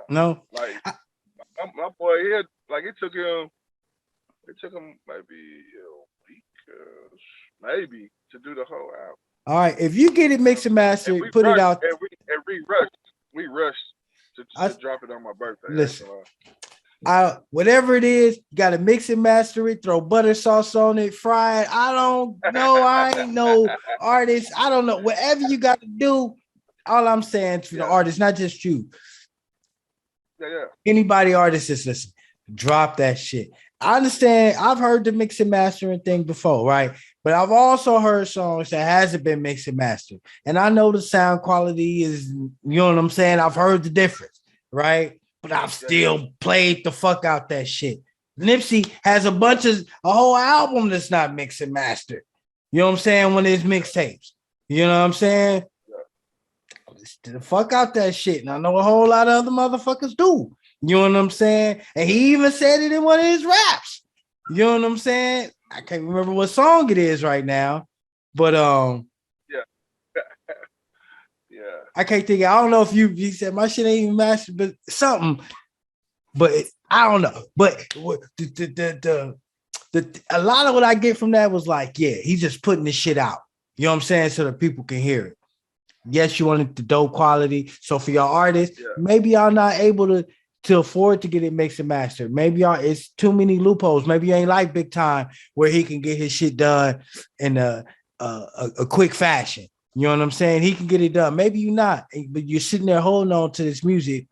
No. Like my boy here, like it took him maybe a week, maybe to do the whole album. All right, if you get it mixed and mastered, put it out. We rushed to drop it on my birthday. Listen, whatever it is, you gotta mix and master it, throw butter sauce on it, fry it. I don't know. I ain't no artist. I don't know. Whatever you got to do, all I'm saying to the artist, not just you. Yeah. Anybody artist is listening, drop that shit. I understand. I've heard the mix and mastering thing before, right? But I've also heard songs that hasn't been mixed and mastered. And I know the sound quality is, you know what I'm saying? I've heard the difference, right? But I've still played the fuck out that shit. Nipsey has a whole album that's not mixed and mastered. You know what I'm saying? When it's mixtapes. You know what I'm saying? The fuck out that shit. And I know a whole lot of other motherfuckers do. You know what I'm saying? And he even said it in one of his raps. You know what I'm saying? I can't remember what song it is right now, but yeah. I can't think. I don't know if he said my shit ain't even mastered, but something. But I don't know. But a lot of what I get from that was like, yeah, he's just putting this shit out. You know what I'm saying? So that people can hear it. Yes, you wanted the dope quality. So for your artists, maybe y'all not able to afford to get it mixed and mastered. Maybe it's too many loopholes. Maybe you ain't like Big Time where he can get his shit done in a quick fashion. You know what I'm saying? He can get it done. Maybe you're not, but you're sitting there holding on to this music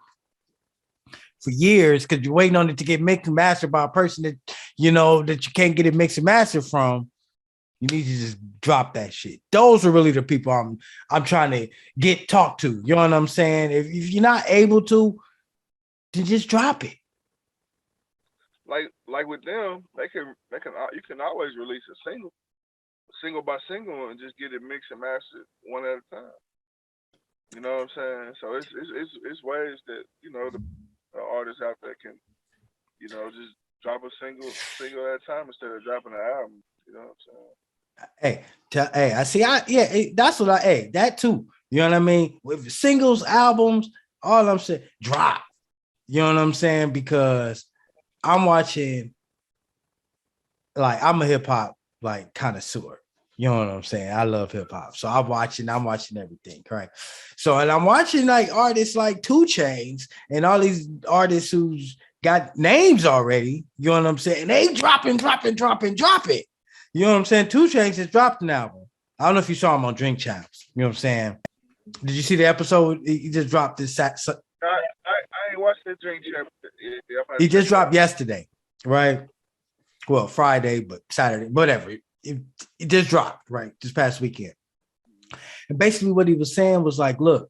for years because you're waiting on it to get mixed and mastered by a person that you know that you can't get it mixed and mastered from. You need to just drop that shit. Those are really the people I'm trying to talk to. You know what I'm saying? If you're not able to, then just drop it. Like with them, you can always release a single by single, and just get it mixed and mastered one at a time. You know what I'm saying? So it's ways that you know the artists out there can, you know, just drop a single at a time instead of dropping an album. You know what I'm saying? I see. That's what that too. You know what I mean? With singles, albums, all I'm saying, drop. You know what I'm saying? Because I'm watching, like, I'm a hip hop like connoisseur. You know what I'm saying? I love hip hop, so I'm watching everything, right? So, and I'm watching like artists like 2 Chainz and all these artists who's got names already. You know what I'm saying? And they drop it. You know what I'm saying? 2 Chainz has dropped an album. I don't know if you saw him on Drink Champs. You know what I'm saying? Did you see the episode? He just dropped this. I ain't watched the Drink Champs. He just dropped yesterday, right? Well, Friday, but Saturday, whatever. It just dropped, right? This past weekend. And basically what he was saying was like, look,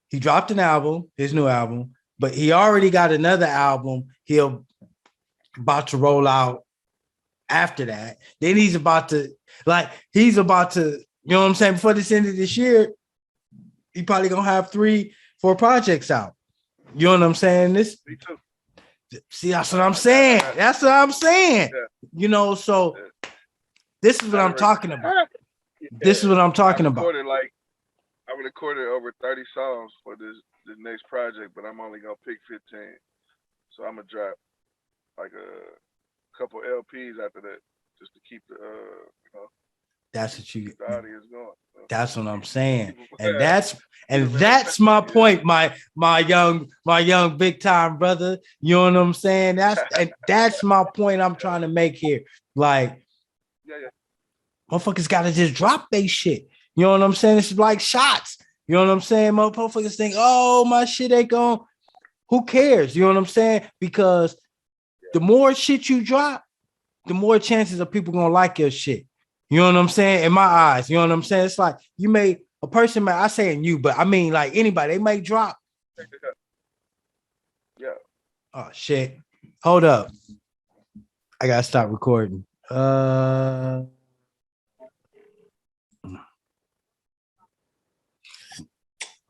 he dropped an album, his new album, but he already got another album he'll about to roll out after that. Then he's about to, you know what I'm saying? Before this end of this year, he probably gonna have 3-4 projects out. You know what I'm saying? Me too. See, that's what I'm saying. That's what I'm saying. Yeah. You know, so this is what I'm talking about. This is what I'm talking about. I recorded over 30 songs for this next project, but I'm only gonna pick 15. So I'm gonna drop like a couple LPs after that, just to keep the that's what you. the audience going. That's what I'm saying, and that's my point, my young big time brother. You know what I'm saying? That's my point I'm trying to make here. Like, motherfuckers gotta just drop they shit. You know what I'm saying? It's like shots. You know what I'm saying? Motherfuckers think, oh, my shit ain't going. Who cares? You know what I'm saying? Because the more shit you drop, the more chances of people gonna like your shit. You know what I'm saying? In my eyes, you know what I'm saying? It's like a person I say in you, but I mean like anybody, they may drop. Yeah. Oh shit. Hold up. I gotta stop recording. All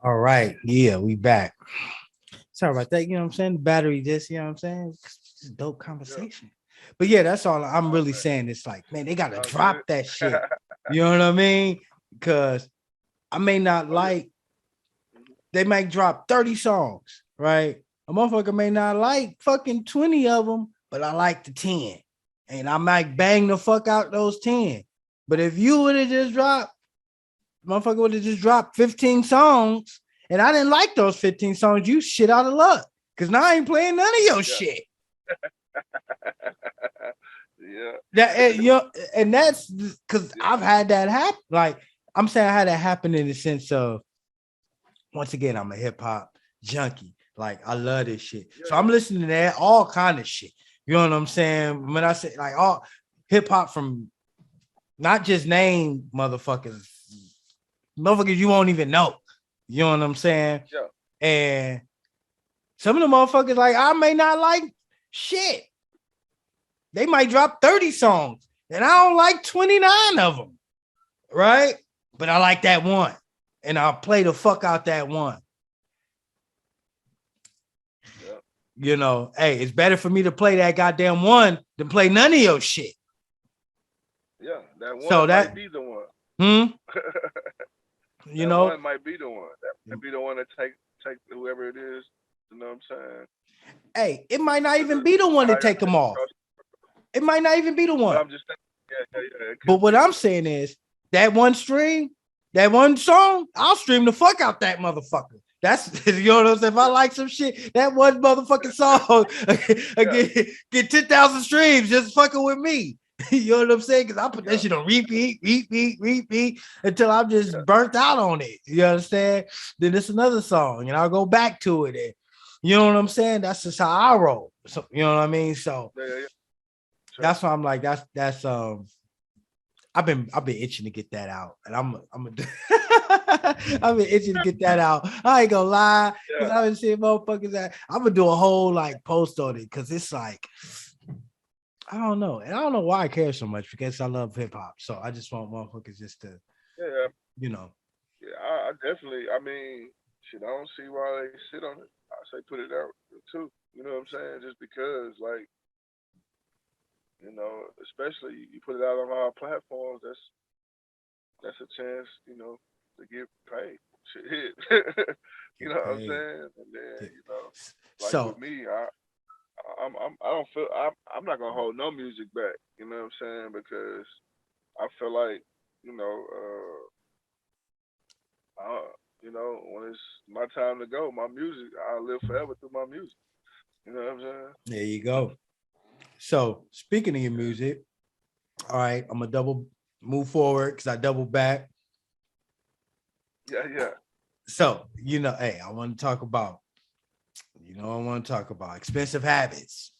right. Yeah, we back. Sorry about that. You know what I'm saying? The battery just, you know what I'm saying? It's a dope conversation. Yeah. But yeah, that's all I'm really saying. It's like, man, they gotta drop that shit. You know what I mean? Because I may not they might drop 30 songs, right? A motherfucker may not like fucking 20 of them, but I like the 10. And I might bang the fuck out those 10. But if you would have just dropped, motherfucker would have just dropped 15 songs, and I didn't like those 15 songs, you shit out of luck. Because now I ain't playing none of your shit. Yeah. And that's because I've had that happen. Like, I'm saying I had that happen in the sense of, once again, I'm a hip-hop junkie. Like, I love this shit. Yeah. So I'm listening to that, all kind of shit. You know what I'm saying? When I say, like, all hip-hop from not just name motherfuckers you won't even know. You know what I'm saying? Yeah. And some of the motherfuckers, like, I may not like shit. They might drop 30 songs, and I don't like 29 of them, right? But I like that one, and I'll play the fuck out that one. Yeah. You know, hey, it's better for me to play that goddamn one than play none of your shit. Yeah, that one might be the one. You know, one might be the one. That might be the one to take whoever it is. You know what I'm saying? Hey, it might not even be the one to take them off. It might not even be the one. But I'm just saying, yeah. But what I'm saying is that one stream, that one song, I'll stream the fuck out that motherfucker. That's, you know what I'm saying? If I like some shit, that one motherfucking song get 10,000 streams just fucking with me. You know what I'm saying? Because I put that shit on repeat until I'm just burnt out on it. You understand? Then it's another song, and I'll go back to it. And, you know what I'm saying? That's just how I roll. So, you know what I mean? So that's why I'm like, that's I've been itching to get that out, and I've been itching to get that out. I ain't gonna lie, because I've been seeing motherfuckers that I'm gonna do a whole like post on it, because it's like, I don't know. And I don't know why I care so much, because I love hip hop. So I just want motherfuckers just to, you know. Yeah, I definitely, I mean, shit, I don't see why they sit on it. I say put it out too. You know what I'm saying? Just because, like, you know, especially you put it out on all platforms, that's a chance, you know, to get paid. Shit. You know what I'm saying? And then, you know, like with me, I'm not gonna hold no music back, you know what I'm saying? Because I feel like, you know, you know, when it's my time to go, my music, I'll live forever through my music. You know what I'm saying? There you go. So speaking of your music, all right, I'm gonna move forward because I double back. Yeah. So, you know, hey, I want to talk about Expensive Habits.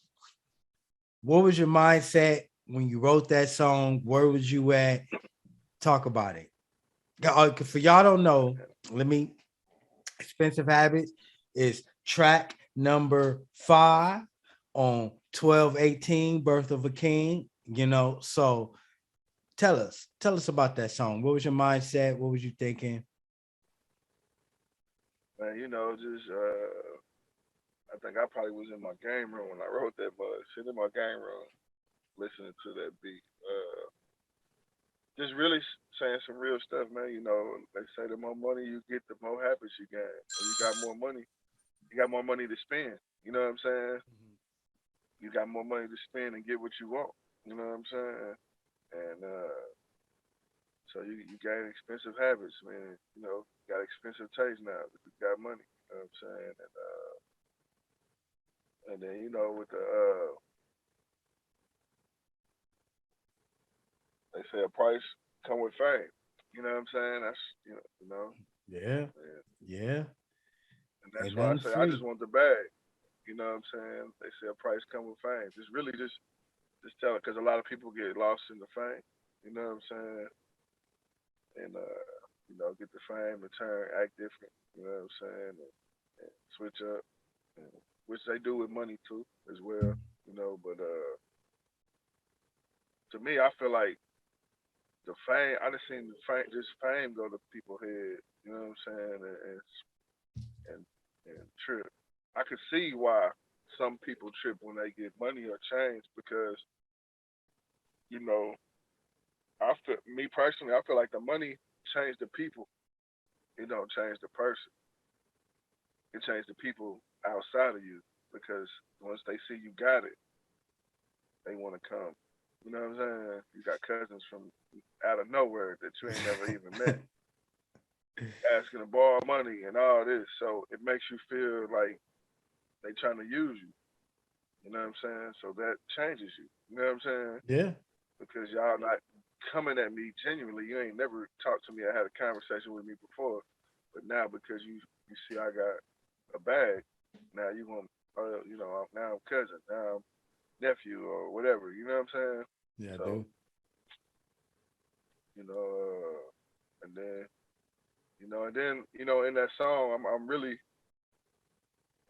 what was your mindset when you wrote that song? Where was you at? Talk about it. For y'all don't know, let me. Expensive Habits is track number 5 on 12/18, Birth of a King. So tell us about that song. What was your mindset? What was you thinking? Man, just I think I probably was in my game room when I wrote that, but sitting in my game room, listening to that beat. Just really saying some real stuff, man. They say the more money you get, the more habits you gain. When you got more money, you got more money to spend. You know what I'm saying? You got more money to spend and get what you want. You know what I'm saying? And so you gain expensive habits, man. You got expensive taste now. You got money. You know what I'm saying? And then with the they say a price come with fame. You know what I'm saying? That's Yeah. and, Yeah. and that's Ain't why I nothing say I free. just want the bag. You know what I'm saying? They say a price come with fame. Just really just tell it because a lot of people get lost in the fame. You know what I'm saying? And get the fame and turn act different. You know what I'm saying? And switch up, and, which they do with money too as well. But to me, I feel like the fame. I just seen the fame, just fame go to people's head. You know what I'm saying? And trip. I could see why some people trip when they get money or change because you know me personally, I feel like the money changed the people. It don't change the person. It changed the people outside of you because once they see you got it, they want to come. You know what I'm saying? You got cousins from out of nowhere that you ain't never even met asking to borrow money and all this. So it makes you feel like they trying to use you. You know what I'm saying? So that changes you. You know what I'm saying? Yeah. Because y'all not coming at me genuinely. You ain't never talked to me or had a conversation with me before. But now because you see I got a bag, now you want now I'm cousin, now I'm nephew or whatever. You know what I'm saying? Yeah, I So do. you know, and then in that song I'm really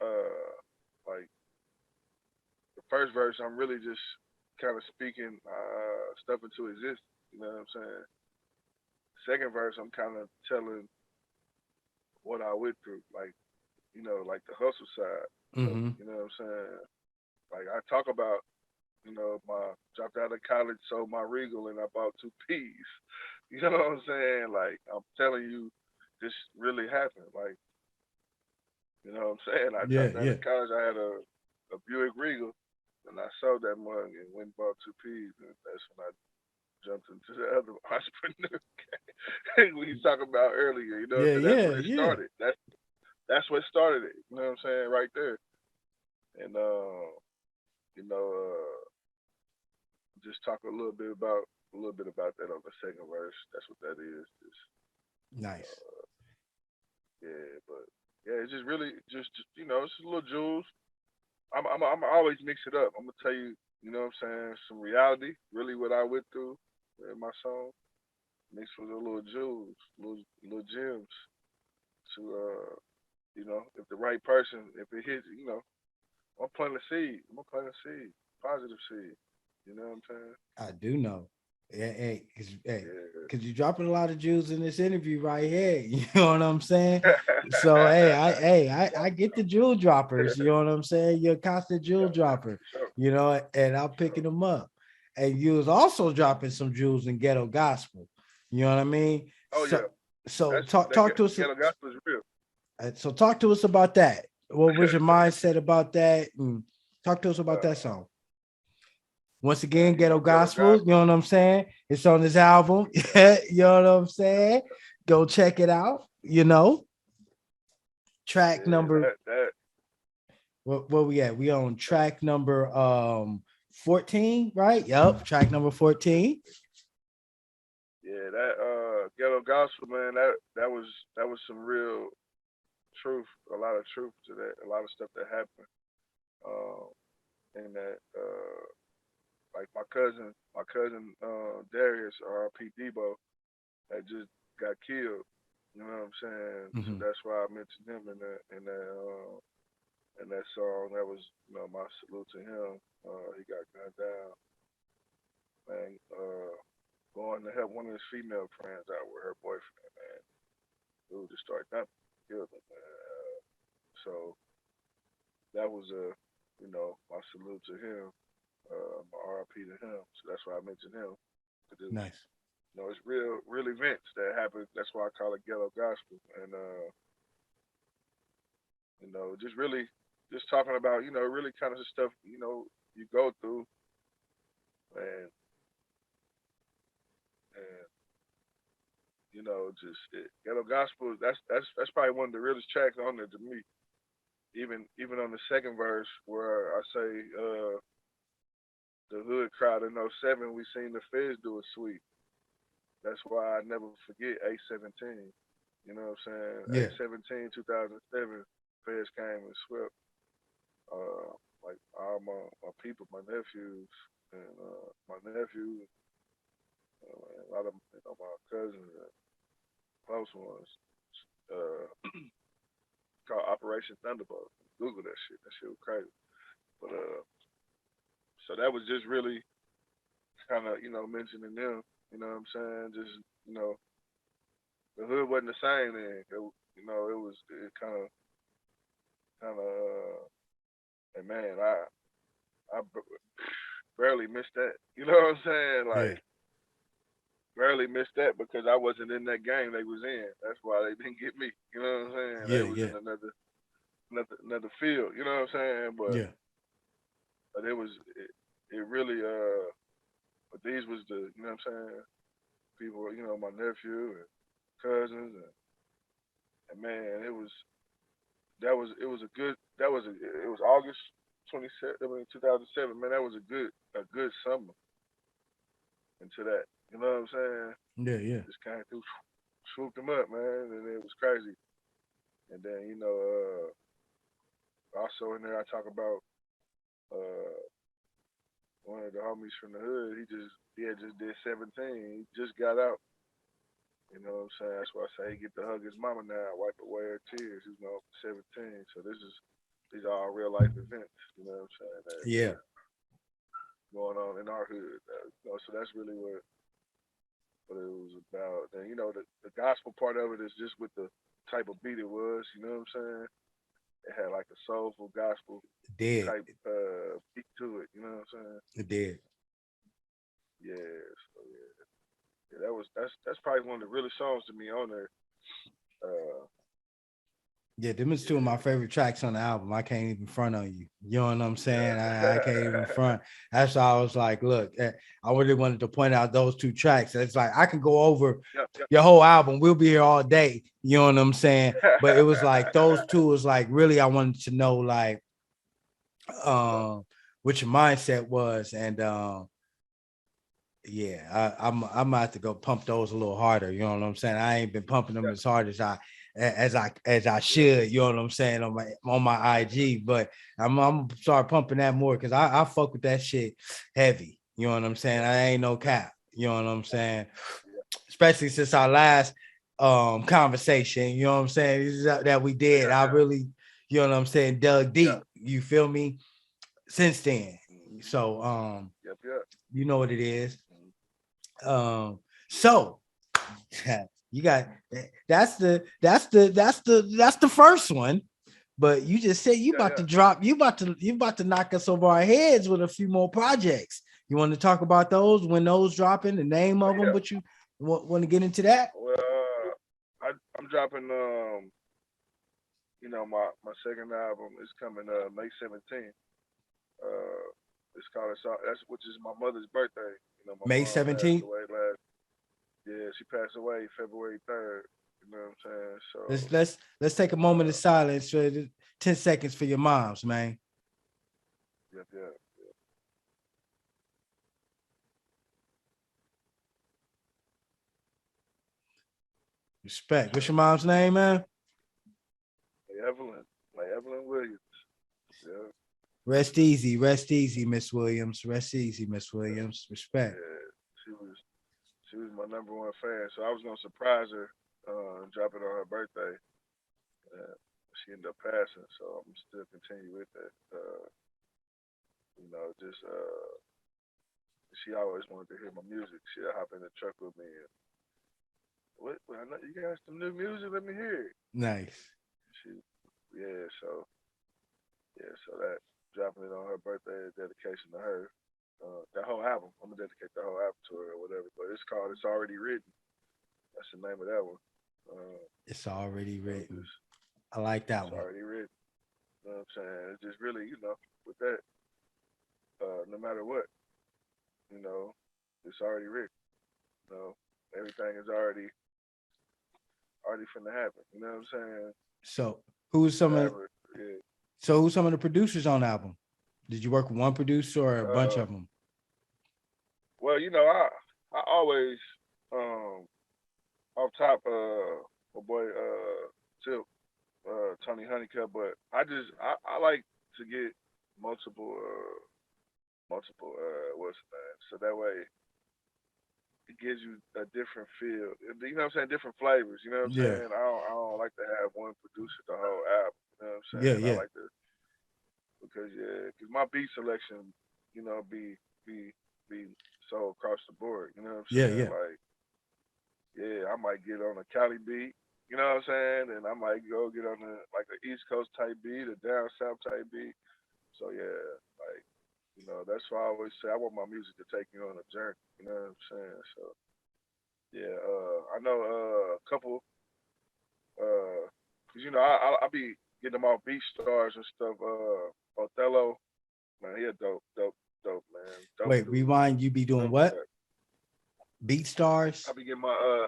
uh like the first verse I'm really just kind of speaking stuff into existence. You know what I'm saying? Second verse I'm kind of telling what I went through, like the hustle side. Mm-hmm. You know what I'm saying? Like I talk about, my dropped out of college, sold my Regal, and I bought two P's. You know what I'm saying? Like I'm telling you, this really happened. Like you know what I'm saying? I Yeah, dropped out yeah. of college. I had a Buick Regal, and I sold that mug and went and bought two P's, and that's when I jumped into the other entrepreneur we was talking about earlier. You know, Yeah, so that's yeah, when it yeah. started. That's what started it. You know what I'm saying? Right there. And you know, just talk a little bit about that on the second verse. That's what that is. Just Nice. yeah, but yeah, it's just really just it's just little jewels. I'm always mix it up. I'm gonna tell you, you know what I'm saying, some reality, really what I went through in my song, mixed with a little jewels, little gems to if the right person, if it hits, I'm planting a seed. I'm gonna plant a seed, positive seed. You know what I'm saying? I do know. Yeah, Yeah. because you're dropping a lot of Jews in this interview right here. You know what I'm saying? So I get the jewel droppers. You know what I'm saying? You're a constant jewel Yeah, dropper. for sure, And I'm for picking sure. them up. And you was also dropping some jewels in ghetto gospel. You know what I mean? Oh So yeah, so that's talk that talk to us. ghetto gospel is real. So talk to us about that. What was your mindset about that? And talk to us about that song. Once again, Man, Ghetto ghetto Gospel, you gospel. know what I'm saying? It's on this album. You know what I'm saying? Go check it out. Track Yeah, number, that where we at? We on track number 14, right? Yep, track number 14. yeah, that ghetto gospel, man. That was some real truth, a lot of truth to that, a lot of stuff that happened in that like my cousin Darius, R.P. Debo, had just got killed. You know what I'm saying? So that's why I mentioned him in that song. That was, my salute to him. He got gunned down. Man, going to help one of his female friends out with her boyfriend, man. Dude just started dumping, killed him, man. So that was my salute to him, my RIP to him. So that's why I mentioned him. Nice. It's real events that happen. That's why I call it ghetto gospel. And just talking about, really kind of stuff, you go through, and ghetto gospel. That's probably one of the realest tracks on there to me. Even on the second verse where I say, the hood crowd in '07, we seen the feds do it sweet. That's why I never forget A17. You know what I'm saying? Yeah. A17, 2007, feds came and swept. Like all my people, my nephews, and my nephew, and a lot of my cousins and close ones. Called Operation Thunderbolt. Google that shit. That shit was crazy. But so that was just really kind of mentioning them. You know what I'm saying? Just the hood wasn't the same then. It kind of and man, I barely missed that. You know what I'm saying? Like barely missed that because I wasn't in that game they was in. That's why they didn't get me. You know what I'm saying? They was in another field. You know what I'm saying? But it really but these was the, you know what I'm saying, people, my nephew and cousins and man, it was August 2007, man, that was a good summer into that. You know what I'm saying? Yeah. Just kind of swooped them up, man, and it was crazy. And then, also in there I talk about one of the homies from the hood. He had just did 17. He just got out. You know what I'm saying? That's why I say he get to hug his mama now, wipe away her tears. He's 17. So these are all real life events. You know what I'm saying? Going on in our hood. So that's really what it was about. And the gospel part of it is just with the type of beat it was. You know what I'm saying? It had like a soulful gospel type beat to it. You know what I'm saying? It did. Yeah. So yeah. That's probably one of the realest songs to me on there. Them is two of my favorite tracks on the album. I can't even front on you. You know what I'm saying? I can't even front. That's why I was like, look, I really wanted to point out those two tracks. It's like I can go over your whole album. We'll be here all day. You know what I'm saying? But it was like those two was like really I wanted to know like what your mindset was. And I'm gonna have to go pump those a little harder. You know what I'm saying? I ain't been pumping them as hard as I should. You know what I'm saying on my IG, but I'm gonna start pumping that more because I fuck with that shit heavy. You know what I'm saying? I ain't no cap. You know what I'm saying? Especially since our last conversation. You know what I'm saying? That we did. I really, you know what I'm saying, dug deep. You feel me? Since then. So you know what it is. So you got that's the first one, but you just said you about to knock us over our heads with a few more projects. You want to talk about those when those dropping, the name of them, but you want to get into that? Well, I'm dropping my second album is coming May 17th. It's called which is my mother's birthday. My May 17th. She passed away February 3rd. You know what I'm saying? So let's take a moment of silence for 10 seconds for your moms, man. Yep. Respect. What's your mom's name, man? Evelyn Williams. Yeah. Rest easy, Miss Williams. Rest easy, Miss Williams. Respect. Yeah, she was my number one fan. So I was gonna surprise her, and drop it on her birthday. Uh, she ended up passing, so I'm still continue with that. Just she always wanted to hear my music. She'll hop in the truck with me and what I know you got some new music, let me hear it. Nice. She yeah, so that dropping it on her birthday is dedication to her. That whole album, I'm gonna dedicate the whole album to her or whatever. But it's called "It's Already Written." That's the name of that one. It's already written. I like that one. It's already written. You know what I'm saying? It's just really, with that, no matter what, it's already written. Everything is already finna happen. You know what I'm saying? So who's some of Yeah. so who's some of the producers on the album? Did you work with one producer or a bunch of them? Well, I always off top my boy Tip Tony Honeycutt, but I like to get multiple what's the name, so that way it gives you a different feel. You know what I'm saying? Different flavors. You know what I'm saying? I don't like to have one producer the whole album. You know what I'm saying? Yeah. I like to because my beat selection, be so across the board. You know what I'm saying? Yeah. Like, I might get on a Cali beat. You know what I'm saying? And I might go get on the East Coast type beat, a down south type beat. So that's why I always say I want my music to take you on a journey. You know what I'm saying? So I know a couple, cause I be getting them off Beat Stars and stuff. Othello, man, he a dope, man. Dope Wait, dude. rewind. You be doing what? Beat Stars? I be getting my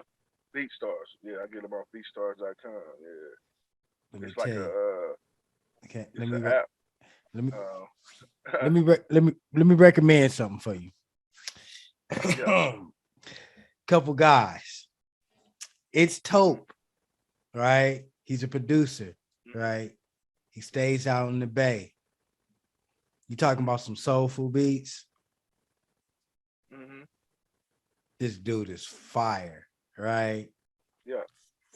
Beat Stars. Yeah, I get them off BeatStars.com. Yeah, Let me it's tell like you. Okay, it's an app. let me recommend something for you. Yeah. Couple guys. It's Taupe, right? He's a producer, right? He stays out in the Bay. You talking about some soulful beats? Mm-hmm. This dude is fire, right? Yeah.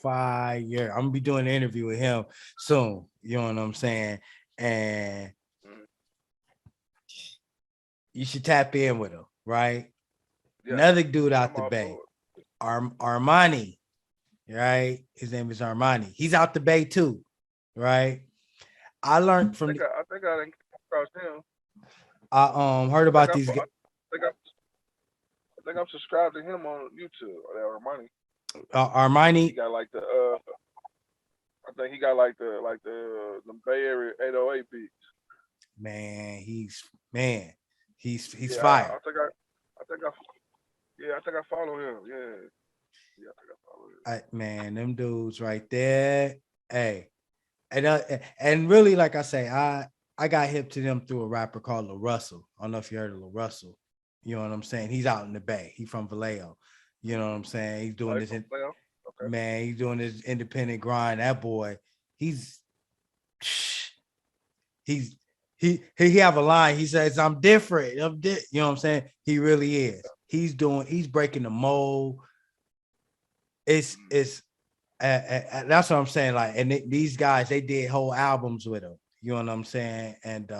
Fire. I'm gonna be doing an interview with him soon. You know what I'm saying? And you should tap in with him, right? Yeah. Another dude out the Bay, Armani, right? His name is Armani. He's out the Bay too, right? I learned from. I think I didn't come across him. I heard about these. I think I'm subscribed to him on YouTube. Armani. Armani. He got like the. I think he got like the Bay Area 808 beats. Man, he's fire. I think I follow him. Yeah, I think I follow him. Man, them dudes right there. Hey, and really, like I say, I got hip to them through a rapper called Lil Russell. I don't know if you heard of Lil Russell. You know what I'm saying? He's out in the Bay. He's from Vallejo. You know what I'm saying? He's doing this. Okay. Man, he's doing this independent grind. That boy, he have a line. He says, "I'm different." You know what I'm saying? He really is. He's breaking the mold. It's that's what I'm saying. Like, and these guys, they did whole albums with him. You know what I'm saying? And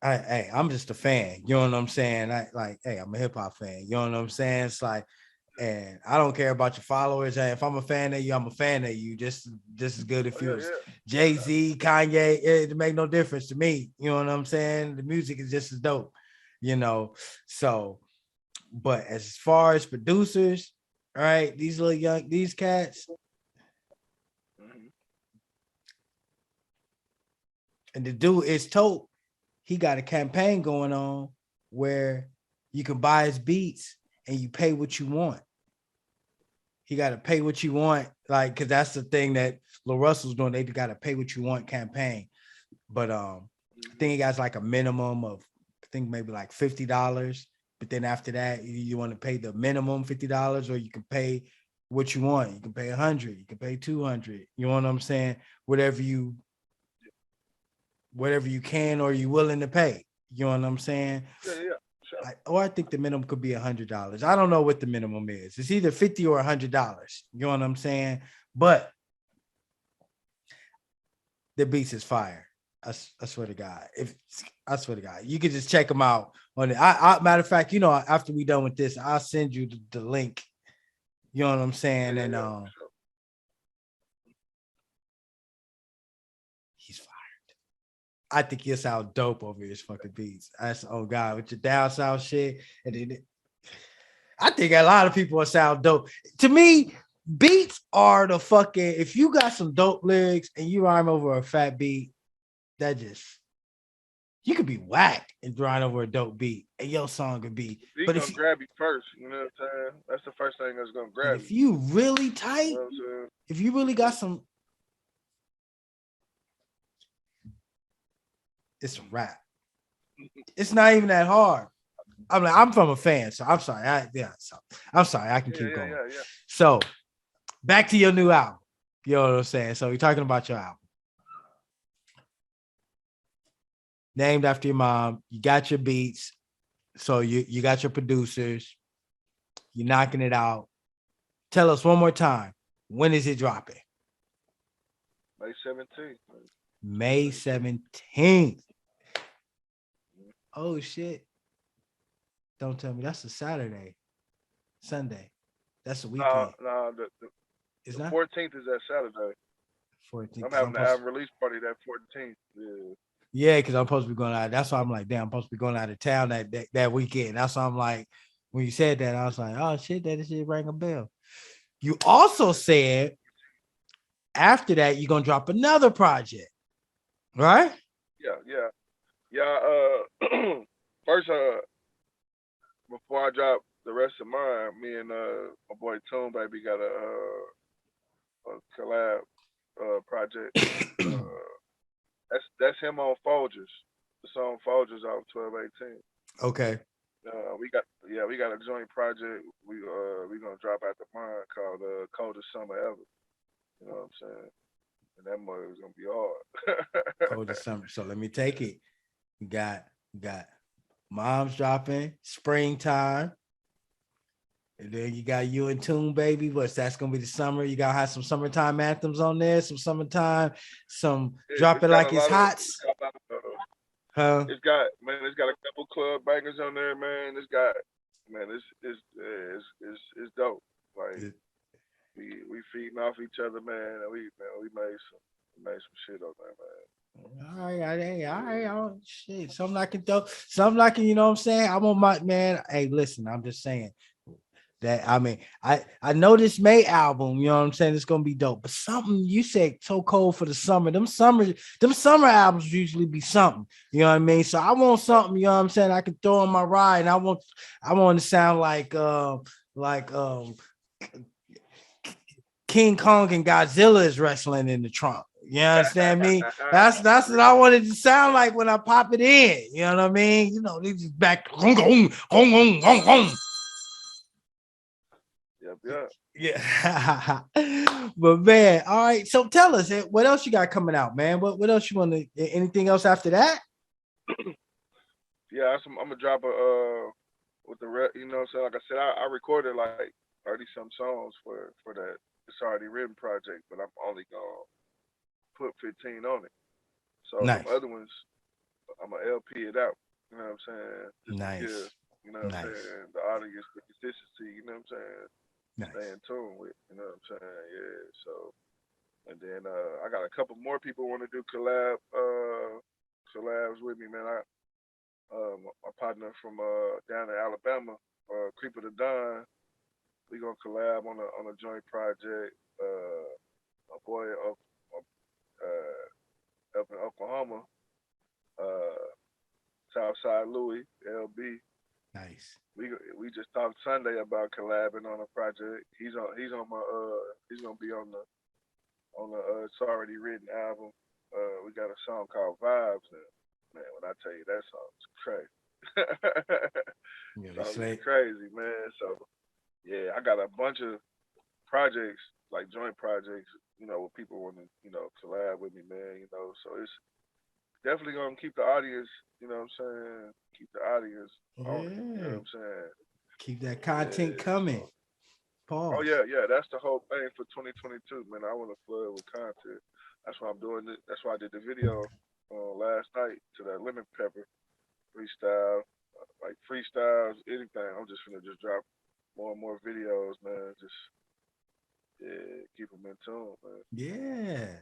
I'm just a fan. You know what I'm saying? I'm a hip hop fan. You know what I'm saying? It's like, and I don't care about your followers. If I'm a fan of you, I'm a fan of you. Just as good if you was Jay-Z, Kanye. It make no difference to me. You know what I'm saying? The music is just as dope. So, but as far as producers, right? These cats. And the dude is Taupe. He got a campaign going on where you can buy his beats and you pay what you want. He got to pay what you want, because that's the thing that Lil Russell's doing. They got to pay what you want campaign. But I think he got like a minimum of, I think maybe like $50. But then after that, you want to pay the minimum $50, or you can pay what you want. You can pay $100. You can pay $200. You know what I'm saying? Whatever you whatever you can or you willing to pay. You know what I'm saying? Yeah, sure. I think the minimum could be $100. I don't know what the minimum is. It's either $50 or $100. You know what I'm saying? But the beats is fire. I swear to God. I swear to God, you could just check them out on it. Matter of fact, you know, after we done with this, I'll send you the link. You know what I'm saying? Yeah, And sure. he's fired. I think he'll sound dope over his fucking beats. That's oh God, with your down south shit. And then I think a lot of people will sound dope. To me, beats are the fucking, if you got some dope lyrics and you rhyme over a fat beat, that just, you could be whack and rhyme over a dope beat and your song could be. He's But gonna grab you first, you know what I'm saying? That's the first thing that's gonna grab if you. you really tight, You know what I'm saying? if you really got some, it's a rap. It's not even that hard. I'm from a fan, so I'm sorry. I'm sorry. I can keep going. Yeah. So back to your new album. You know what I'm saying? So you're talking about your album. Named after your mom. You got your beats. So you got your producers. You're knocking it out. Tell us one more time. When is it dropping? May 17th. May 17th. Oh shit. Don't tell me that's a Saturday. Sunday. That's a weekend. No, It's the not 14th is that Saturday. 14th. I'm having the album release party that 14th. Yeah. Yeah, because I'm supposed to be going out. That's why I'm like, damn, I'm supposed to be going out of town that weekend. That's why I'm like, when you said that, I was like, oh shit, that shit rang a bell. You also said after that, you're gonna drop another project, right? Yeah. First, before I drop the rest of mine, me and my boy Tyme baby got a collab project. That's him on Folgers. The song Folgers off 1218. Okay. We got a joint project. We gonna drop after mine called Coldest Summer Ever. You know what I'm saying? And that mother is gonna be hard. Coldest summer. So let me take it. You got Mom's dropping, Springtime. And then you got you and Tyme baby. That's gonna be the summer. You gotta have some summertime anthems on there, some summertime, some drop it like it's hot. It's got a couple club bangers on there, man. It's dope. Like we feeding off each other, man. And we made some shit on there, man. All right. Oh shit. Something I can throw, something I can, you know what I'm saying? I'm on my man. Hey, listen, I'm just saying that I know this May album, you know what I'm saying? It's gonna be dope. But something you said so cold for the summer. Them summer albums usually be something, you know what I mean? So I want something, you know what I'm saying, I can throw on my ride, and I want to sound like King Kong and Godzilla is wrestling in the trunk. You understand me? That's what I wanted to sound like when I pop it in. You know what I mean? You know, they just back. Yep. Yeah. But man, all right. So tell us, what else you got coming out, man? What else you want to? Anything else after that? Yeah, I'm gonna drop with the you know what I'm saying? Like I said, I recorded like 30 some songs for that It's Already Written project, but I'm only gonna put 15 on it. So Nice. the other ones, I'm gonna LP it out. You know what I'm saying? Just nice. To give, you know what I'm saying, the audience the consistency. You know what I'm saying? Nice. Stay in tune with. You know what I'm saying? Yeah. So, and then I got a couple more people want to do collabs with me, man. My partner from down in Alabama, Creeper the Don, we gonna collab on a joint project. My boy up in Oklahoma, Southside Louis, LB. Nice. We just talked Sunday about collabing on a project. He's gonna be on the It's Already Written album. We got a song called Vibes, and man, when I tell you that song's crazy. It's crazy, man. So yeah, I got a bunch of projects, like joint projects, you know, where people want to, you know, collab with me, man. You know, so definitely gonna keep the audience. You know what I'm saying? Keep the audience on it. You know Yeah. what I'm saying? Keep that content Yeah. coming. So, oh Pause. yeah. That's the whole thing for 2022, man. I want to flood with content. That's why I'm doing it. That's why I did the video last night to that lemon pepper freestyle, like freestyles, anything. I'm just gonna just drop more and more videos, man. Just keep them in tune, man. Yeah.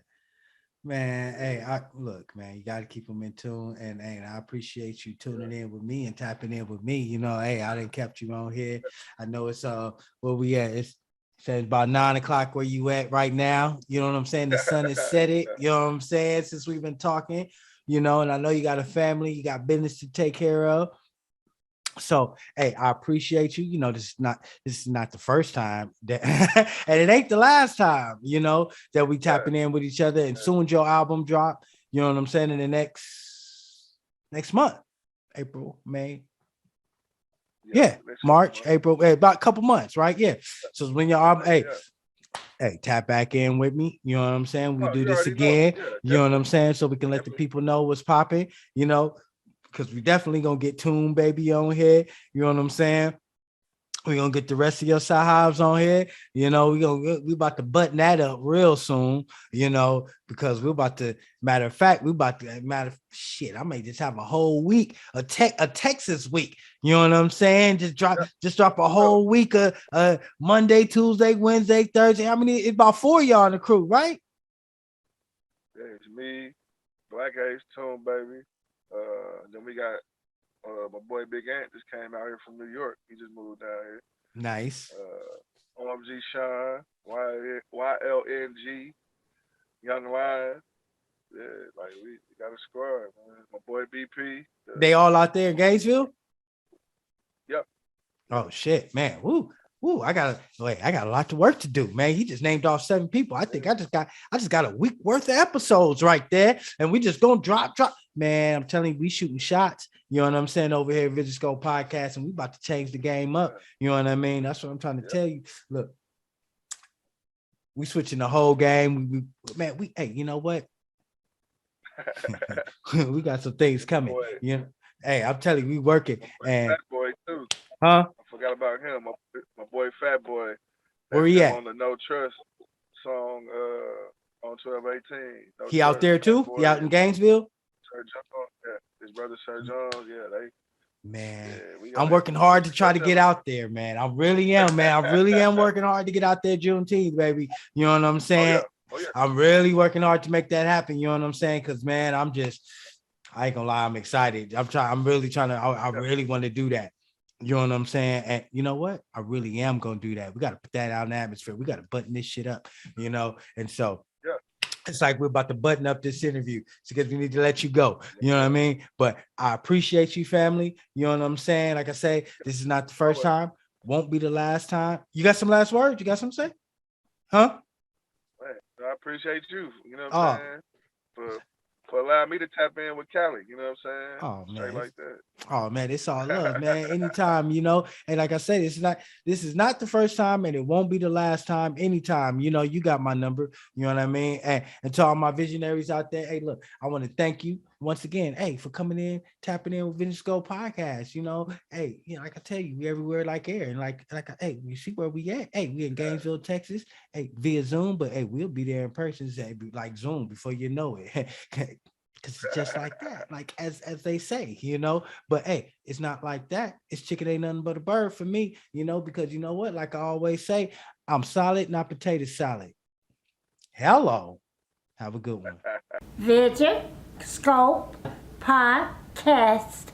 Man, hey, Yeah. I look, man, you got to keep them in tune. And hey, I appreciate you tuning in with me and tapping in with me. You know, hey, I didn't kept you on here. I know it's where we at. It's saying about 9 o'clock where you at right now. You know what I'm saying? The sun has set it, you know what I'm saying, since we've been talking, you know, and I know you got a family, you got business to take care of. So hey, I appreciate you. You know, this is not the first time that and it ain't the last time, you know, that we Yeah. tapping in with each other. And soon as your album drop, you know what I'm saying, in the next month, April, May. Yeah, March, Month. April, about a couple months, right? Yeah. So when your album, Yeah. hey, tap back in with me. You know what I'm saying? We Oh, do you this already know. again. Yeah, You know what I'm definitely. saying? So we can let the people know what's popping, you know, because we definitely gonna get Tune Baby on here. You know what I'm saying? We're gonna get the rest of your sahabs on here. You know, we about to button that up real soon, you know, because we're about to, matter of fact, shit. I may just have a whole week, a Texas week. You know what I'm saying? Just drop a whole week of Monday, Tuesday, Wednesday, Thursday. How many? It's about 4 of y'all in the crew, right? Yeah, it's me, Black Ace, Tune Baby. Then we got my boy Big Ant just came out here from New York. He just moved down here. Nice. OMG Sean, YLNG, Young Lion. Yeah, like we got a squad, man. My boy BP. They all out there in Gainesville? Yep. Oh shit, man. Woo. Woo, I got a lot of work to do, man. He just named off 7 people. I think I just got a week worth of episodes right there. And we just gonna drop. Man, I'm telling you, we shooting shots. You know what I'm saying? Over here at VISIONSCOPE Podcast, and we about to change the game up. You know what I mean? That's what I'm trying to tell you. Look, we switching the whole game. Hey, you know what? We got some things coming. Boy. You know, hey, I'm telling you, we working. And Fat Boy too. huh? I forgot about him. My boy Fat Boy. Where he at? On the No Trust song on 1218. No He Trust, out there too? He out in Gainesville? Sir John, yeah. His brother Sir Jones, yeah, Man, we I'm got working hard to try to get out there, man. I really am, man. I really am working hard to get out there Juneteenth, baby. You know what I'm saying? Oh, yeah. I'm really working hard to make that happen. You know what I'm saying? Because, man, I ain't gonna lie, I'm excited. I'm really trying to, I really want to do that. You know what I'm saying? And you know what? I really am gonna do that. We got to put that out in the atmosphere. We got to button this shit up, you know? And so, it's like we're about to button up this interview because we need to let you go. You know what I mean? But I appreciate you, family. You know what I'm saying? Like I say, this is not the first time. Won't be the last time. You got some last words? You got something to say? Huh? I appreciate you. You know what I'm saying? For allowing me to tap in with Cali. You know what I'm saying? Oh man, straight like that. Oh man, it's all love, man. Anytime, you know. And like I said, this is not the first time, and it won't be the last time. Anytime, you know, you got my number. You know what I mean? And to all my visionaries out there, hey, look, I want to thank you once again, hey, for coming in, tapping in with VISIONSCOPE Podcast. You know, hey, you know, like I tell you, we everywhere like air, and hey, you see where we at? Hey, we in Gainesville, Texas. Hey, via Zoom, but hey, we'll be there in person, like Zoom, before you know it. Because it's just like that, like as they say, you know. But hey, it's not like that. It's chicken ain't nothing but a bird for me, you know, because you know what? Like I always say, I'm solid, not potato salad. Hello. Have a good one. Vision Scope Podcast.